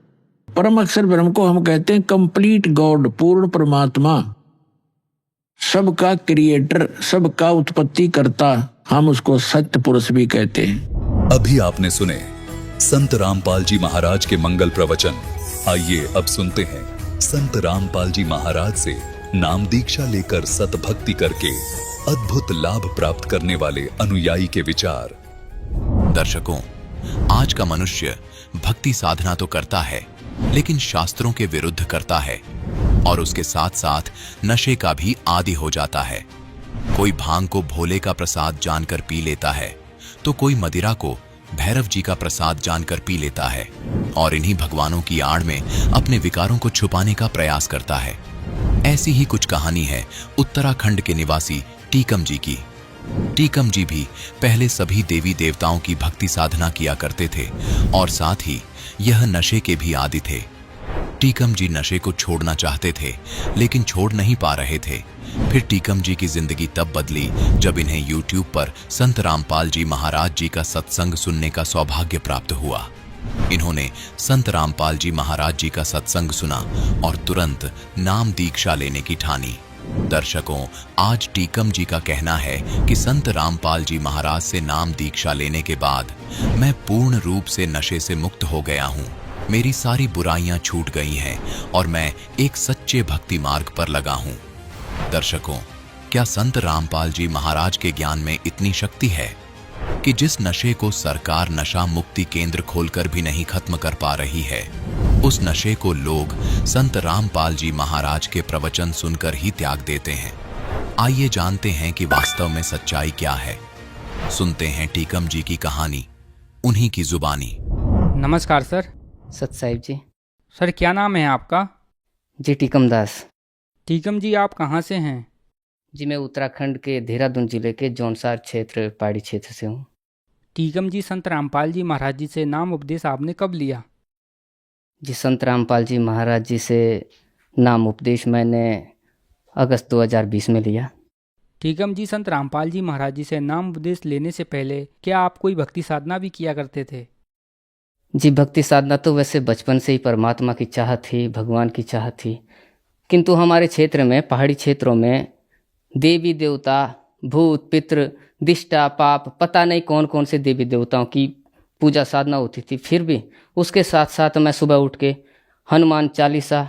परम अक्षर ब्रह्म को हम कहते हैं कंप्लीट गॉड, पूर्ण परमात्मा, सबका क्रिएटर, सबका उत्पत्ति करता, हम उसको सत्य पुरुष भी कहते हैं। अभी आपने सुने संत रामपाल जी महाराज के मंगल प्रवचन। आइए अब सुनते हैं संत रामपाल जी महाराज से नाम दीक्षा लेकर सतभक्ति करके अद्भुत लाभ प्राप्त करने वाले अनुयायी के विचार। दर्शकों, आज का मनुष्य भक्ति साधना तो करता है, लेकिन शास्त्रों के विरुद्ध करता है और उसके साथ साथ नशे का भी आदी हो जाता है। कोई भांग को भोले का प्रसाद जानकर पी लेता है, तो कोई मदिरा को भैरव जी का प्रसाद जानकर पी लेता है और इन्हीं भगवानों की आड़ में अपने विकारों को छुपाने का प्रयास करता है। ऐसी ही कुछ कहानी है उत्तराखंड के निवासी टीकम जी की। टीकम जी भी पहले सभी देवी देवताओं की भक्ति साधना किया करते थे और साथ ही यह नशे के भी आदी थे। टीकम जी नशे को छोड़ना चाहते थे लेकिन छोड़ नहीं पा रहे थे। फिर टीकम जी की जिंदगी तब बदली जब इन्हें YouTube पर संत रामपाल जी महाराज जी का सत्संग सुनने का सौभाग्य प्राप्त हुआ। इन्होंने संत रामपाल जी महाराज जी का सत्संग सुना और तुरंत नाम दीक्षा लेने की ठानी। दर्शकों, आज टीकम जी का कहना है कि संत रामपाल जी महाराज से नाम दीक्षा लेने के बाद मैं पूर्ण रूप से नशे से मुक्त हो गया हूँ। मेरी सारी बुराइयां छूट गई हैं और मैं एक सच्चे भक्ति मार्ग पर लगा हूँ। दर्शकों, क्या संत रामपाल जी महाराज के ज्ञान में इतनी शक्ति है कि जिस नशे को सरकार नशा मुक्ति केंद्र खोलकर भी नहीं खत्म कर पा रही है, उस नशे को लोग संत रामपाल जी महाराज के प्रवचन सुनकर ही त्याग देते हैं। आइए जानते हैं कि वास्तव में सच्चाई क्या है। सुनते हैं टीकम जी की कहानी, उन्हीं की जुबानी। नमस्कार सर। सत साहिब जी। सर क्या नाम है आपका? जी टीकम दास। टीकम जी आप कहाँ से हैं? जी मैं उत्तराखंड के देहरादून जिले के जौनसार क्षेत्र पहाड़ी क्षेत्र से हूँ। टीकम जी, संत रामपाल जी महाराज जी से नाम उपदेश आपने कब लिया? जी संत रामपाल जी महाराज जी से नाम उपदेश मैंने अगस्त 2020 में लिया। टीकम जी, संत रामपाल जी महाराज जी से नाम उपदेश लेने से पहले क्या आप कोई भक्ति साधना भी किया करते थे? जी भक्ति साधना तो वैसे बचपन से ही परमात्मा की चाह थी, भगवान की चाह थी, किंतु हमारे क्षेत्र में पहाड़ी क्षेत्रों में देवी देवता, भूत पितृ, दिष्टा पाप, पता नहीं कौन कौन से देवी देवताओं की पूजा साधना होती थी। फिर भी उसके साथ साथ मैं सुबह उठ के हनुमान चालीसा,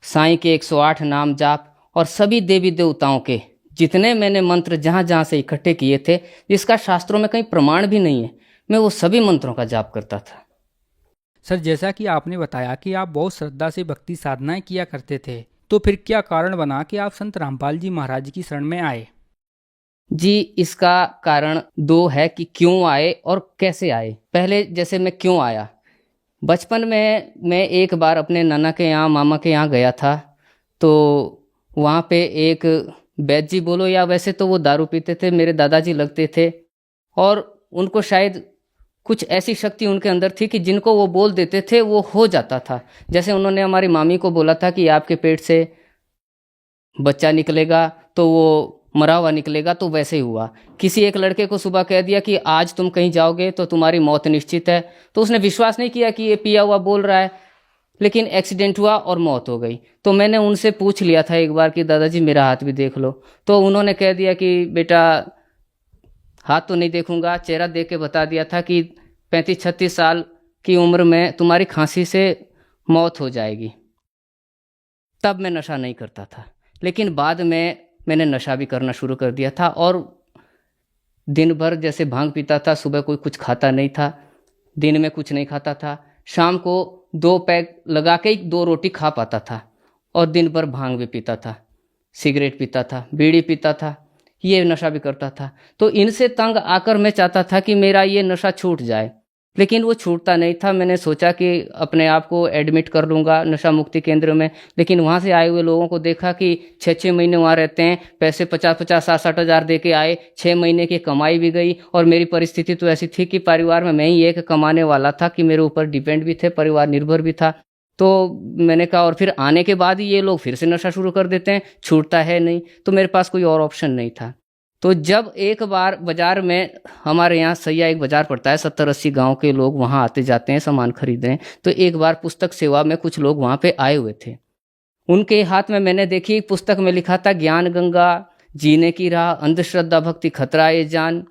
साईं के 108 नाम जाप और सभी देवी देवताओं के जितने मैंने मंत्र जहाँ जहाँ से इकट्ठे किए थे, जिसका शास्त्रों में कहीं प्रमाण भी नहीं है, मैं वो सभी मंत्रों का जाप करता था। सर जैसा कि आपने बताया कि आप बहुत श्रद्धा से भक्ति साधनाएं किया करते थे, तो फिर क्या कारण बना कि आप संत रामपाल जी महाराज की शरण में आए? जी इसका कारण दो है कि क्यों आए और कैसे आए। पहले जैसे मैं क्यों आया, बचपन में मैं एक बार अपने नाना के यहाँ, मामा के यहाँ गया था, तो वहाँ पे एक वैद्य जी बोलो या वैसे तो वो दारू पीते थे, मेरे दादाजी लगते थे और उनको शायद कुछ ऐसी शक्ति उनके अंदर थी कि जिनको वो बोल देते थे वो हो जाता था। जैसे उन्होंने हमारी मामी को बोला था कि आपके पेट से बच्चा निकलेगा तो वो मरा हुआ निकलेगा, तो वैसे ही हुआ। किसी एक लड़के को सुबह कह दिया कि आज तुम कहीं जाओगे तो तुम्हारी मौत निश्चित है, तो उसने विश्वास नहीं किया कि ये पिया हुआ बोल रहा है, लेकिन एक्सीडेंट हुआ और मौत हो गई। तो मैंने उनसे पूछ लिया था एक बार कि दादाजी मेरा हाथ भी देख लो, तो उन्होंने कह दिया कि बेटा हाथ तो नहीं देखूंगा, चेहरा देख के बता दिया था कि 35-36 साल की उम्र में तुम्हारी खांसी से मौत हो जाएगी। तब मैं नशा नहीं करता था, लेकिन बाद में मैंने नशा भी करना शुरू कर दिया था और दिन भर जैसे भांग पीता था। सुबह कोई कुछ खाता नहीं था, दिन में कुछ नहीं खाता था, शाम को 2 पैक लगा के 2 रोटी खा पाता था और दिन भर भांग भी पीता था, सिगरेट पीता था, बीड़ी पीता था, ये नशा भी करता था। तो इनसे तंग आकर मैं चाहता था कि मेरा ये नशा छूट जाए, लेकिन वो छूटता नहीं था। मैंने सोचा कि अपने आप को एडमिट कर लूँगा नशा मुक्ति केंद्र में, लेकिन वहाँ से आए हुए लोगों को देखा कि 6-6 महीने वहाँ रहते हैं, पैसे 50-50, 60-60 हज़ार दे के आए, 6 महीने की कमाई भी गई। और मेरी परिस्थिति तो ऐसी थी कि परिवार में मैं ही एक कमाने वाला था कि मेरे ऊपर डिपेंड भी थे, परिवार निर्भर भी था। तो मैंने कहा और फिर आने के बाद ही ये लोग फिर से नशा शुरू कर देते हैं, छूटता है नहीं, तो मेरे पास कोई और ऑप्शन नहीं था। तो जब एक बार बाज़ार में, हमारे यहाँ सैया एक बाज़ार पड़ता है, 70-80 गांव के लोग वहाँ आते जाते हैं सामान खरीदें, तो एक बार पुस्तक सेवा में कुछ लोग वहाँ पे आए हुए थे। उनके हाथ में मैंने देखी पुस्तक में लिखा था ज्ञान गंगा, जीने की राह, अंधश्रद्धा भक्ति खतरा ये जान।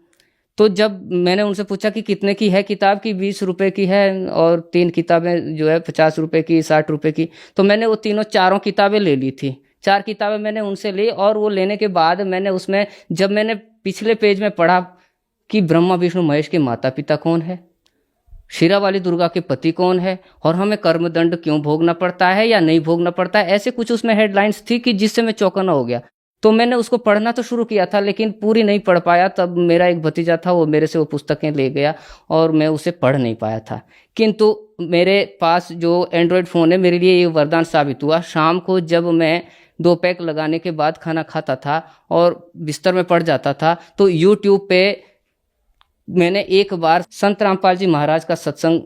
तो जब मैंने उनसे पूछा कि कितने की है किताब, की 20 रुपये की है और 3 किताबें जो है 50 रुपये की, 60 रुपये की, तो मैंने वो चारों किताबें ले ली थी। 4 किताबें मैंने उनसे ली और वो लेने के बाद मैंने उसमें, जब मैंने पिछले पेज में पढ़ा कि ब्रह्मा विष्णु महेश के माता पिता कौन है, शिरा वाली दुर्गा के पति कौन है और हमें कर्मदंड क्यों भोगना पड़ता है या नहीं भोगना पड़ता है, ऐसे कुछ उसमें हेडलाइंस थी कि जिससे मैं चौंकाना हो गया। तो मैंने उसको पढ़ना तो शुरू किया था लेकिन पूरी नहीं पढ़ पाया। तब मेरा एक भतीजा था, वो मेरे से वो पुस्तकें ले गया और मैं उसे पढ़ नहीं पाया था। किंतु मेरे पास जो एंड्रॉयड फ़ोन है मेरे लिए ये वरदान साबित हुआ। शाम को जब मैं 2 पैक लगाने के बाद खाना खाता था और बिस्तर में पड़ जाता था तो यूट्यूब पे मैंने एक बार संत रामपाल जी महाराज का सत्संग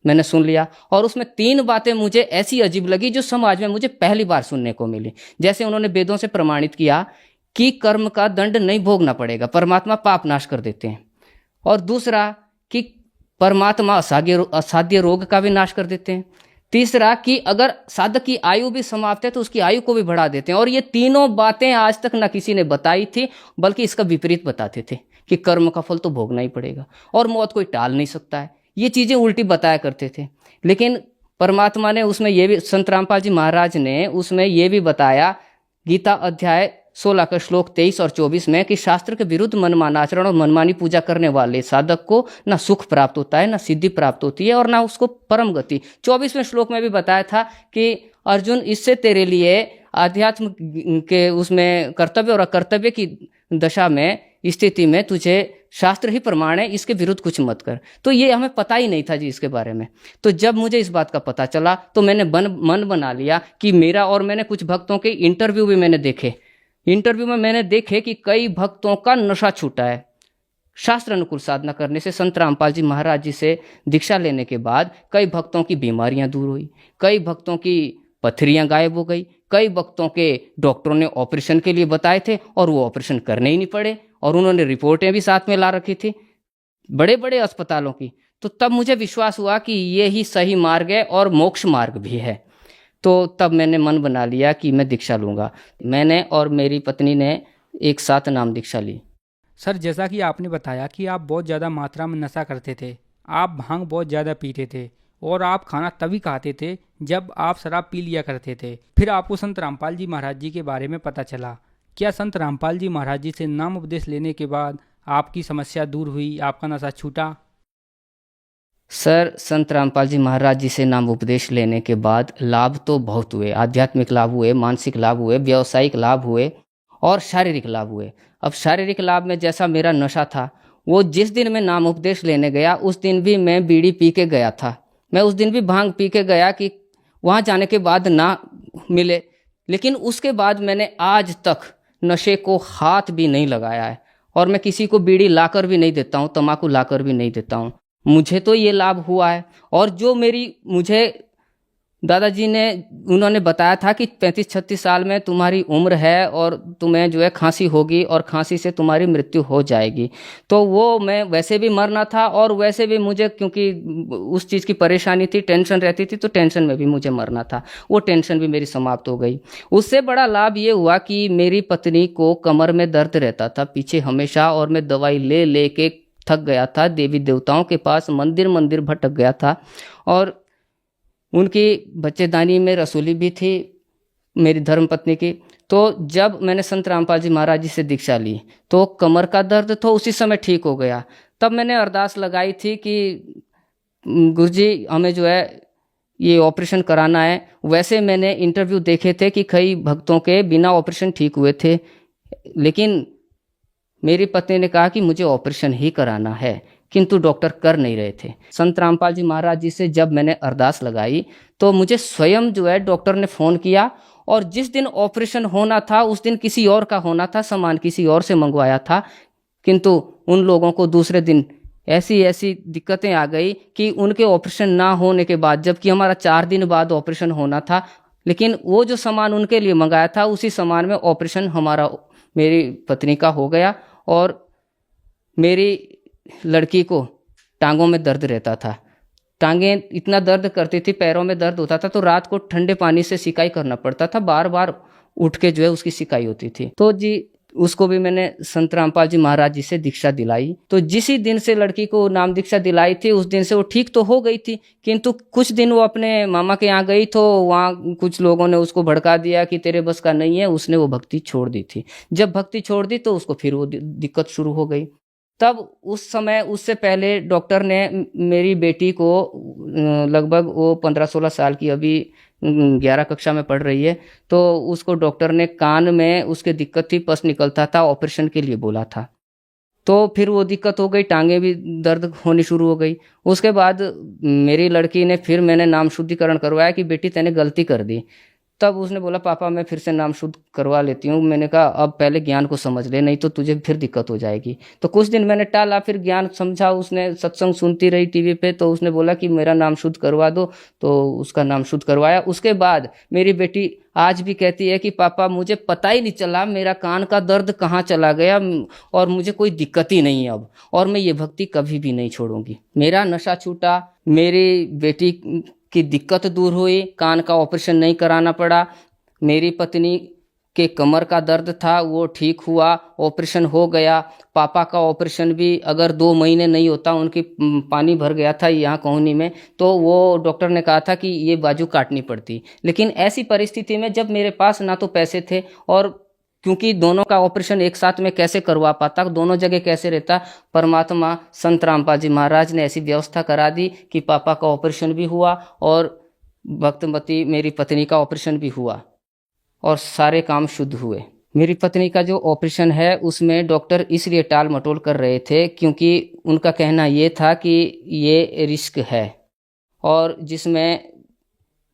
मैंने सुन लिया और उसमें 3 बातें मुझे ऐसी अजीब लगी जो समाज में मुझे पहली बार सुनने को मिली। जैसे उन्होंने वेदों से प्रमाणित किया कि कर्म का दंड नहीं भोगना पड़ेगा, परमात्मा पाप नाश कर देते हैं। और दूसरा कि परमात्मा असाध्य रोग का भी नाश कर देते हैं। तीसरा कि अगर साधक की आयु भी समाप्त है तो उसकी आयु को भी बढ़ा देते हैं। और ये तीनों बातें आज तक न किसी ने बताई थी, बल्कि इसका विपरीत बताते थे कि कर्म का फल तो भोगना ही पड़ेगा और मौत कोई टाल नहीं सकता है। ये चीज़ें उल्टी बताया करते थे। लेकिन परमात्मा ने उसमें ये भी, संत रामपाल जी महाराज ने उसमें ये भी बताया गीता अध्याय 16 का श्लोक 23 और 24 में कि शास्त्र के विरुद्ध मनमाना आचरण और मनमानी पूजा करने वाले साधक को ना सुख प्राप्त होता है, ना सिद्धि प्राप्त होती है और ना उसको परम गति। 24वें श्लोक में भी बताया था कि अर्जुन, इससे तेरे लिए आध्यात्म के उसमें कर्तव्य और अकर्तव्य की दशा में स्थिति में तुझे शास्त्र ही प्रमाण है, इसके विरुद्ध कुछ मत कर। तो ये हमें पता ही नहीं था जी इसके बारे में। तो जब मुझे इस बात का पता चला तो मैंने मन बना लिया कि मेरा, और मैंने कुछ भक्तों के इंटरव्यू भी मैंने देखे। इंटरव्यू में मैंने देखे कि कई भक्तों का नशा छूटा है शास्त्र अनुकूल साधना करने से। संत रामपाल जी महाराज जी से दीक्षा लेने के बाद कई भक्तों की बीमारियां दूर हुई, कई भक्तों की पथरियां गायब हो गई, कई भक्तों के डॉक्टरों ने ऑपरेशन के लिए बताए थे और वो ऑपरेशन करने ही नहीं पड़े और उन्होंने रिपोर्टें भी साथ में ला रखी थी बड़े बड़े अस्पतालों की। तो तब मुझे विश्वास हुआ कि ये ही सही मार्ग है और मोक्ष मार्ग भी है। तो तब मैंने मन बना लिया कि मैं दीक्षा लूँगा। मैंने और मेरी पत्नी ने एक साथ नाम दीक्षा ली। सर, जैसा कि आपने बताया कि आप बहुत ज़्यादा मात्रा में नशा करते थे, आप भांग बहुत ज़्यादा पीते थे और आप खाना तभी खाते थे जब आप शराब पी लिया करते थे। फिर आपको संत रामपाल जी महाराज जी के बारे में पता चला। क्या संत रामपाल जी महाराज जी से नाम उपदेश लेने के बाद आपकी समस्या दूर हुई, आपका नशा छूटा? सर, संत रामपाल जी महाराज जी से नाम उपदेश लेने के बाद लाभ तो बहुत हुए। आध्यात्मिक लाभ हुए, मानसिक लाभ हुए, व्यावसायिक लाभ हुए और शारीरिक लाभ हुए। अब शारीरिक लाभ में जैसा मेरा नशा था, वो जिस दिन मैं नाम उपदेश लेने गया उस दिन भी मैं बीड़ी पी के गया था, मैं उस दिन भी भांग पी के गया कि वहाँ जाने के बाद ना मिले। लेकिन उसके बाद मैंने आज तक नशे को हाथ भी नहीं लगाया है और मैं किसी को बीड़ी लाकर भी नहीं देता हूँ, तम्बाकू लाकर भी नहीं देता हूँ। मुझे तो ये लाभ हुआ है। और जो मुझे दादाजी ने, उन्होंने बताया था कि 35-36 साल में तुम्हारी उम्र है और तुम्हें जो है खांसी होगी और खांसी से तुम्हारी मृत्यु हो जाएगी। तो वो मैं वैसे भी मरना था और वैसे भी मुझे, क्योंकि उस चीज़ की परेशानी थी, टेंशन रहती थी, तो टेंशन में भी मुझे मरना था। वो टेंशन भी मेरी समाप्त हो गई। उससे बड़ा लाभ ये हुआ कि मेरी पत्नी को कमर में दर्द रहता था पीछे हमेशा और मैं दवाई ले ले के थक गया था, देवी देवताओं के पास मंदिर मंदिर भटक गया था और उनकी बच्चेदानी में रसूली भी थी मेरी धर्मपत्नी की। तो जब मैंने संत रामपाल जी महाराज जी से दीक्षा ली तो कमर का दर्द तो उसी समय ठीक हो गया। तब मैंने अरदास लगाई थी कि गुरुजी हमें जो है ये ऑपरेशन कराना है। वैसे मैंने इंटरव्यू देखे थे कि कई भक्तों के बिना ऑपरेशन ठीक हुए थे, लेकिन मेरी पत्नी ने कहा कि मुझे ऑपरेशन ही कराना है, किंतु डॉक्टर कर नहीं रहे थे। संत रामपाल जी महाराज जी से जब मैंने अरदास लगाई तो मुझे स्वयं जो है डॉक्टर ने फ़ोन किया और जिस दिन ऑपरेशन होना था उस दिन किसी और का होना था, सामान किसी और से मंगवाया था, किंतु उन लोगों को दूसरे दिन ऐसी ऐसी दिक्कतें आ गई कि उनके ऑपरेशन ना होने के बाद, जबकि हमारा 4 दिन बाद ऑपरेशन होना था, लेकिन वो जो सामान उनके लिए मंगाया था उसी सामान में ऑपरेशन हमारा, मेरी पत्नी का हो गया। और मेरी लड़की को टांगों में दर्द रहता था, टांगें इतना दर्द करती थी, पैरों में दर्द होता था, तो रात को ठंडे पानी से सिकाई करना पड़ता था, बार बार उठ के जो है उसकी सिकाई होती थी। तो जी उसको भी मैंने संत रामपाल जी महाराज जी से दीक्षा दिलाई। तो जिसी दिन से लड़की को नाम दीक्षा दिलाई थी उस दिन से वो ठीक तो हो गई थी, किंतु कुछ दिन वो अपने मामा के यहाँ गई तो वहाँ कुछ लोगों ने उसको भड़का दिया कि तेरे बस का नहीं है। उसने वो भक्ति छोड़ दी थी। जब भक्ति छोड़ दी तो उसको फिर वो दिक्कत शुरू हो गई। तब उस समय उससे पहले डॉक्टर ने मेरी बेटी को लगभग वो 15-16 साल की, अभी 11 कक्षा में पढ़ रही है, तो उसको डॉक्टर ने कान में उसके दिक्कत थी, पस निकलता था, ऑपरेशन के लिए बोला था। तो फिर वो दिक्कत हो गई, टांगे भी दर्द होनी शुरू हो गई। उसके बाद मेरी लड़की ने, फिर मैंने नाम शुद्धिकरण करवाया कि बेटी तैने गलती कर दी। तब उसने बोला पापा मैं फिर से नाम शुद्ध करवा लेती हूँ। मैंने कहा अब पहले ज्ञान को समझ ले, नहीं तो तुझे फिर दिक्कत हो जाएगी। तो कुछ दिन मैंने टाला, फिर ज्ञान समझा, उसने सत्संग सुनती रही टीवी पे, तो उसने बोला कि मेरा नाम शुद्ध करवा दो, तो उसका नाम शुद्ध करवाया। उसके बाद मेरी बेटी आज भी कहती है कि पापा मुझे पता ही नहीं चला मेरा कान का दर्द कहाँ चला गया, और मुझे कोई दिक्कत ही नहीं है अब, और मैं ये भक्ति कभी भी नहीं छोड़ूंगी। मेरा नशा छूटा, मेरी बेटी की दिक्कत दूर हुई, कान का ऑपरेशन नहीं कराना पड़ा, मेरी पत्नी के कमर का दर्द था वो ठीक हुआ, ऑपरेशन हो गया। पापा का ऑपरेशन भी अगर 2 महीने नहीं होता, उनकी पानी भर गया था यहाँ कोहनी में, तो वो डॉक्टर ने कहा था कि ये बाजू काटनी पड़ती। लेकिन ऐसी परिस्थिति में जब मेरे पास ना तो पैसे थे, और क्योंकि दोनों का ऑपरेशन एक साथ में कैसे करवा पाता, दोनों जगह कैसे रहता, परमात्मा संत रामपाल जी महाराज ने ऐसी व्यवस्था करा दी कि पापा का ऑपरेशन भी हुआ और भक्तमती मेरी पत्नी का ऑपरेशन भी हुआ, और सारे काम शुद्ध हुए। मेरी पत्नी का जो ऑपरेशन है उसमें डॉक्टर इसलिए टाल मटोल कर रहे थे क्योंकि उनका कहना ये था कि ये रिस्क है, और जिसमें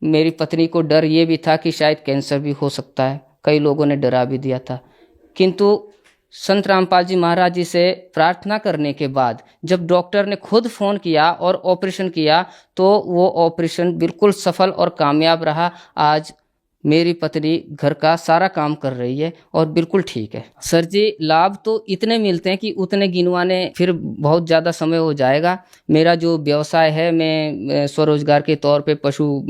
मेरी पत्नी को डर ये भी था कि शायद कैंसर भी हो सकता है, कई लोगों ने डरा भी दिया था। किंतु संत रामपाल जी महाराज जी से प्रार्थना करने के बाद जब डॉक्टर ने खुद फ़ोन किया और ऑपरेशन किया, तो वो ऑपरेशन बिल्कुल सफल और कामयाब रहा। आज मेरी पत्नी घर का सारा काम कर रही है और बिल्कुल ठीक है। सर जी, लाभ तो इतने मिलते हैं कि उतने गिनवाने फिर बहुत ज़्यादा समय हो जाएगा। मेरा जो व्यवसाय है, मैं स्वरोजगार के तौर पे पशु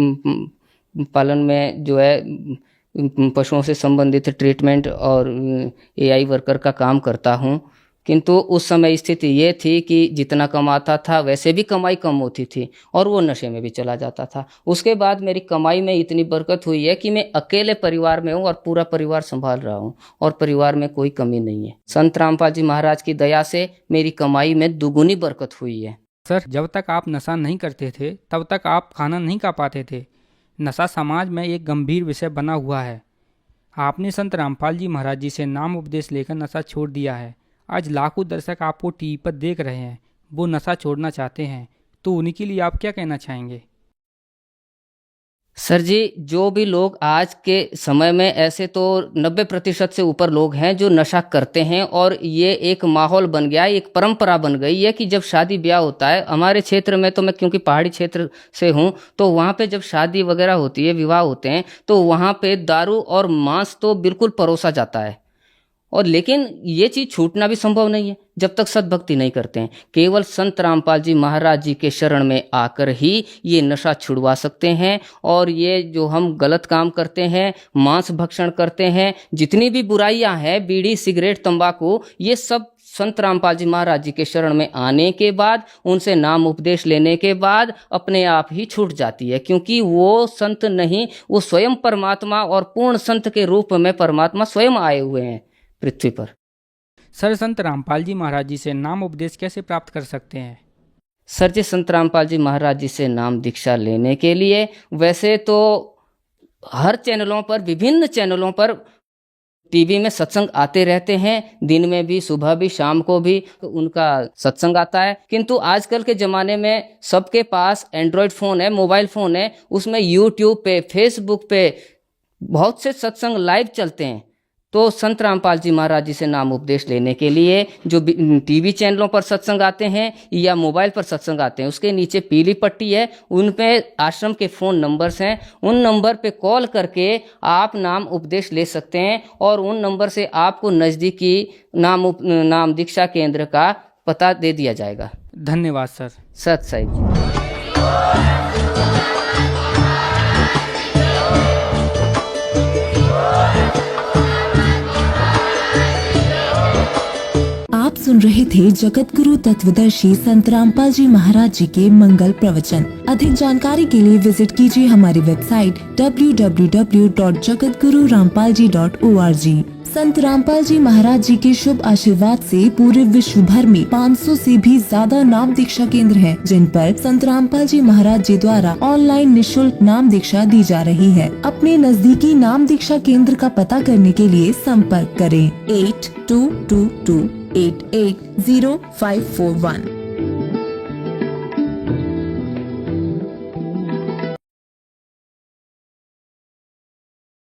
पालन में जो है पशुओं से संबंधित ट्रीटमेंट और एआई वर्कर का काम करता हूं। किंतु उस समय स्थिति ये थी कि जितना कमाता था वैसे भी कमाई कम होती थी और वो नशे में भी चला जाता था। उसके बाद मेरी कमाई में इतनी बरकत हुई है कि मैं अकेले परिवार में हूँ और पूरा परिवार संभाल रहा हूँ और परिवार में कोई कमी नहीं है। संत रामपाल जी महाराज की दया से मेरी कमाई में दुगुनी बरकत हुई है। सर, जब तक आप नशा नहीं करते थे तब तक आप खाना नहीं खा पाते थे। नशा समाज में एक गंभीर विषय बना हुआ है। आपने संत रामपाल जी महाराज जी से नाम उपदेश लेकर नशा छोड़ दिया है। आज लाखों दर्शक आपको टीवी पर देख रहे हैं, वो नशा छोड़ना चाहते हैं, तो उनके लिए आप क्या कहना चाहेंगे? सर जी, जो भी लोग आज के समय में, ऐसे तो 90% से ऊपर लोग हैं जो नशा करते हैं, और ये एक माहौल बन गया, एक परंपरा बन गई है कि जब शादी ब्याह होता है, हमारे क्षेत्र में तो, मैं क्योंकि पहाड़ी क्षेत्र से हूँ, तो वहाँ पे जब शादी वगैरह होती है, विवाह होते हैं, तो वहाँ पे दारू और मांस तो बिल्कुल परोसा जाता है। और लेकिन ये चीज़ छूटना भी संभव नहीं है जब तक सद्भक्ति नहीं करते हैं। केवल संत रामपाल जी महाराज जी के शरण में आकर ही ये नशा छुड़वा सकते हैं। और ये जो हम गलत काम करते हैं, मांस भक्षण करते हैं, जितनी भी बुराइयां हैं, बीड़ी सिगरेट तंबाकू, ये सब संत रामपाल जी महाराज जी के शरण में आने के बाद, उनसे नाम उपदेश लेने के बाद अपने आप ही छूट जाती है। क्योंकि वो संत नहीं, वो स्वयं परमात्मा और पूर्ण संत के रूप में परमात्मा स्वयं आए हुए हैं पृथ्वी पर। सर, संत रामपाल जी महाराज जी से नाम उपदेश कैसे प्राप्त कर सकते हैं? सर जी, संत रामपाल जी महाराज जी से नाम दीक्षा लेने के लिए वैसे तो हर चैनलों पर, विभिन्न चैनलों पर टीवी में सत्संग आते रहते हैं, दिन में भी, सुबह भी, शाम को भी उनका सत्संग आता है। किंतु आजकल के ज़माने में सबके पास एंड्रॉयड फ़ोन है, मोबाइल फ़ोन है, उसमें यूट्यूब पे, फेसबुक पे बहुत से सत्संग लाइव चलते हैं। तो संत रामपाल जी महाराज जी से नाम उपदेश लेने के लिए जो टीवी चैनलों पर सत्संग आते हैं या मोबाइल पर सत्संग आते हैं, उसके नीचे पीली पट्टी है, उन पे आश्रम के फ़ोन नंबर्स हैं, उन नंबर पे कॉल करके आप नाम उपदेश ले सकते हैं और उन नंबर से आपको नज़दीकी नाम दीक्षा केंद्र का पता दे दिया जाएगा। धन्यवाद सर। सत साहिब जी। आप सुन रहे थे जगत गुरु तत्वदर्शी संत रामपाल जी महाराज जी के मंगल प्रवचन। अधिक जानकारी के लिए विजिट कीजिए हमारी वेबसाइट www.jagatgururampalji.org। संत रामपाल जी महाराज जी के शुभ आशीर्वाद से पूरे विश्व भर में 500 से भी ज्यादा नाम दीक्षा केंद्र हैं, जिन पर संत रामपाल जी महाराज जी द्वारा ऑनलाइन निशुल्क नाम दीक्षा दी जा रही है। अपने नजदीकी नाम दीक्षा केंद्र का पता करने के लिए संपर्क करें 8222880541।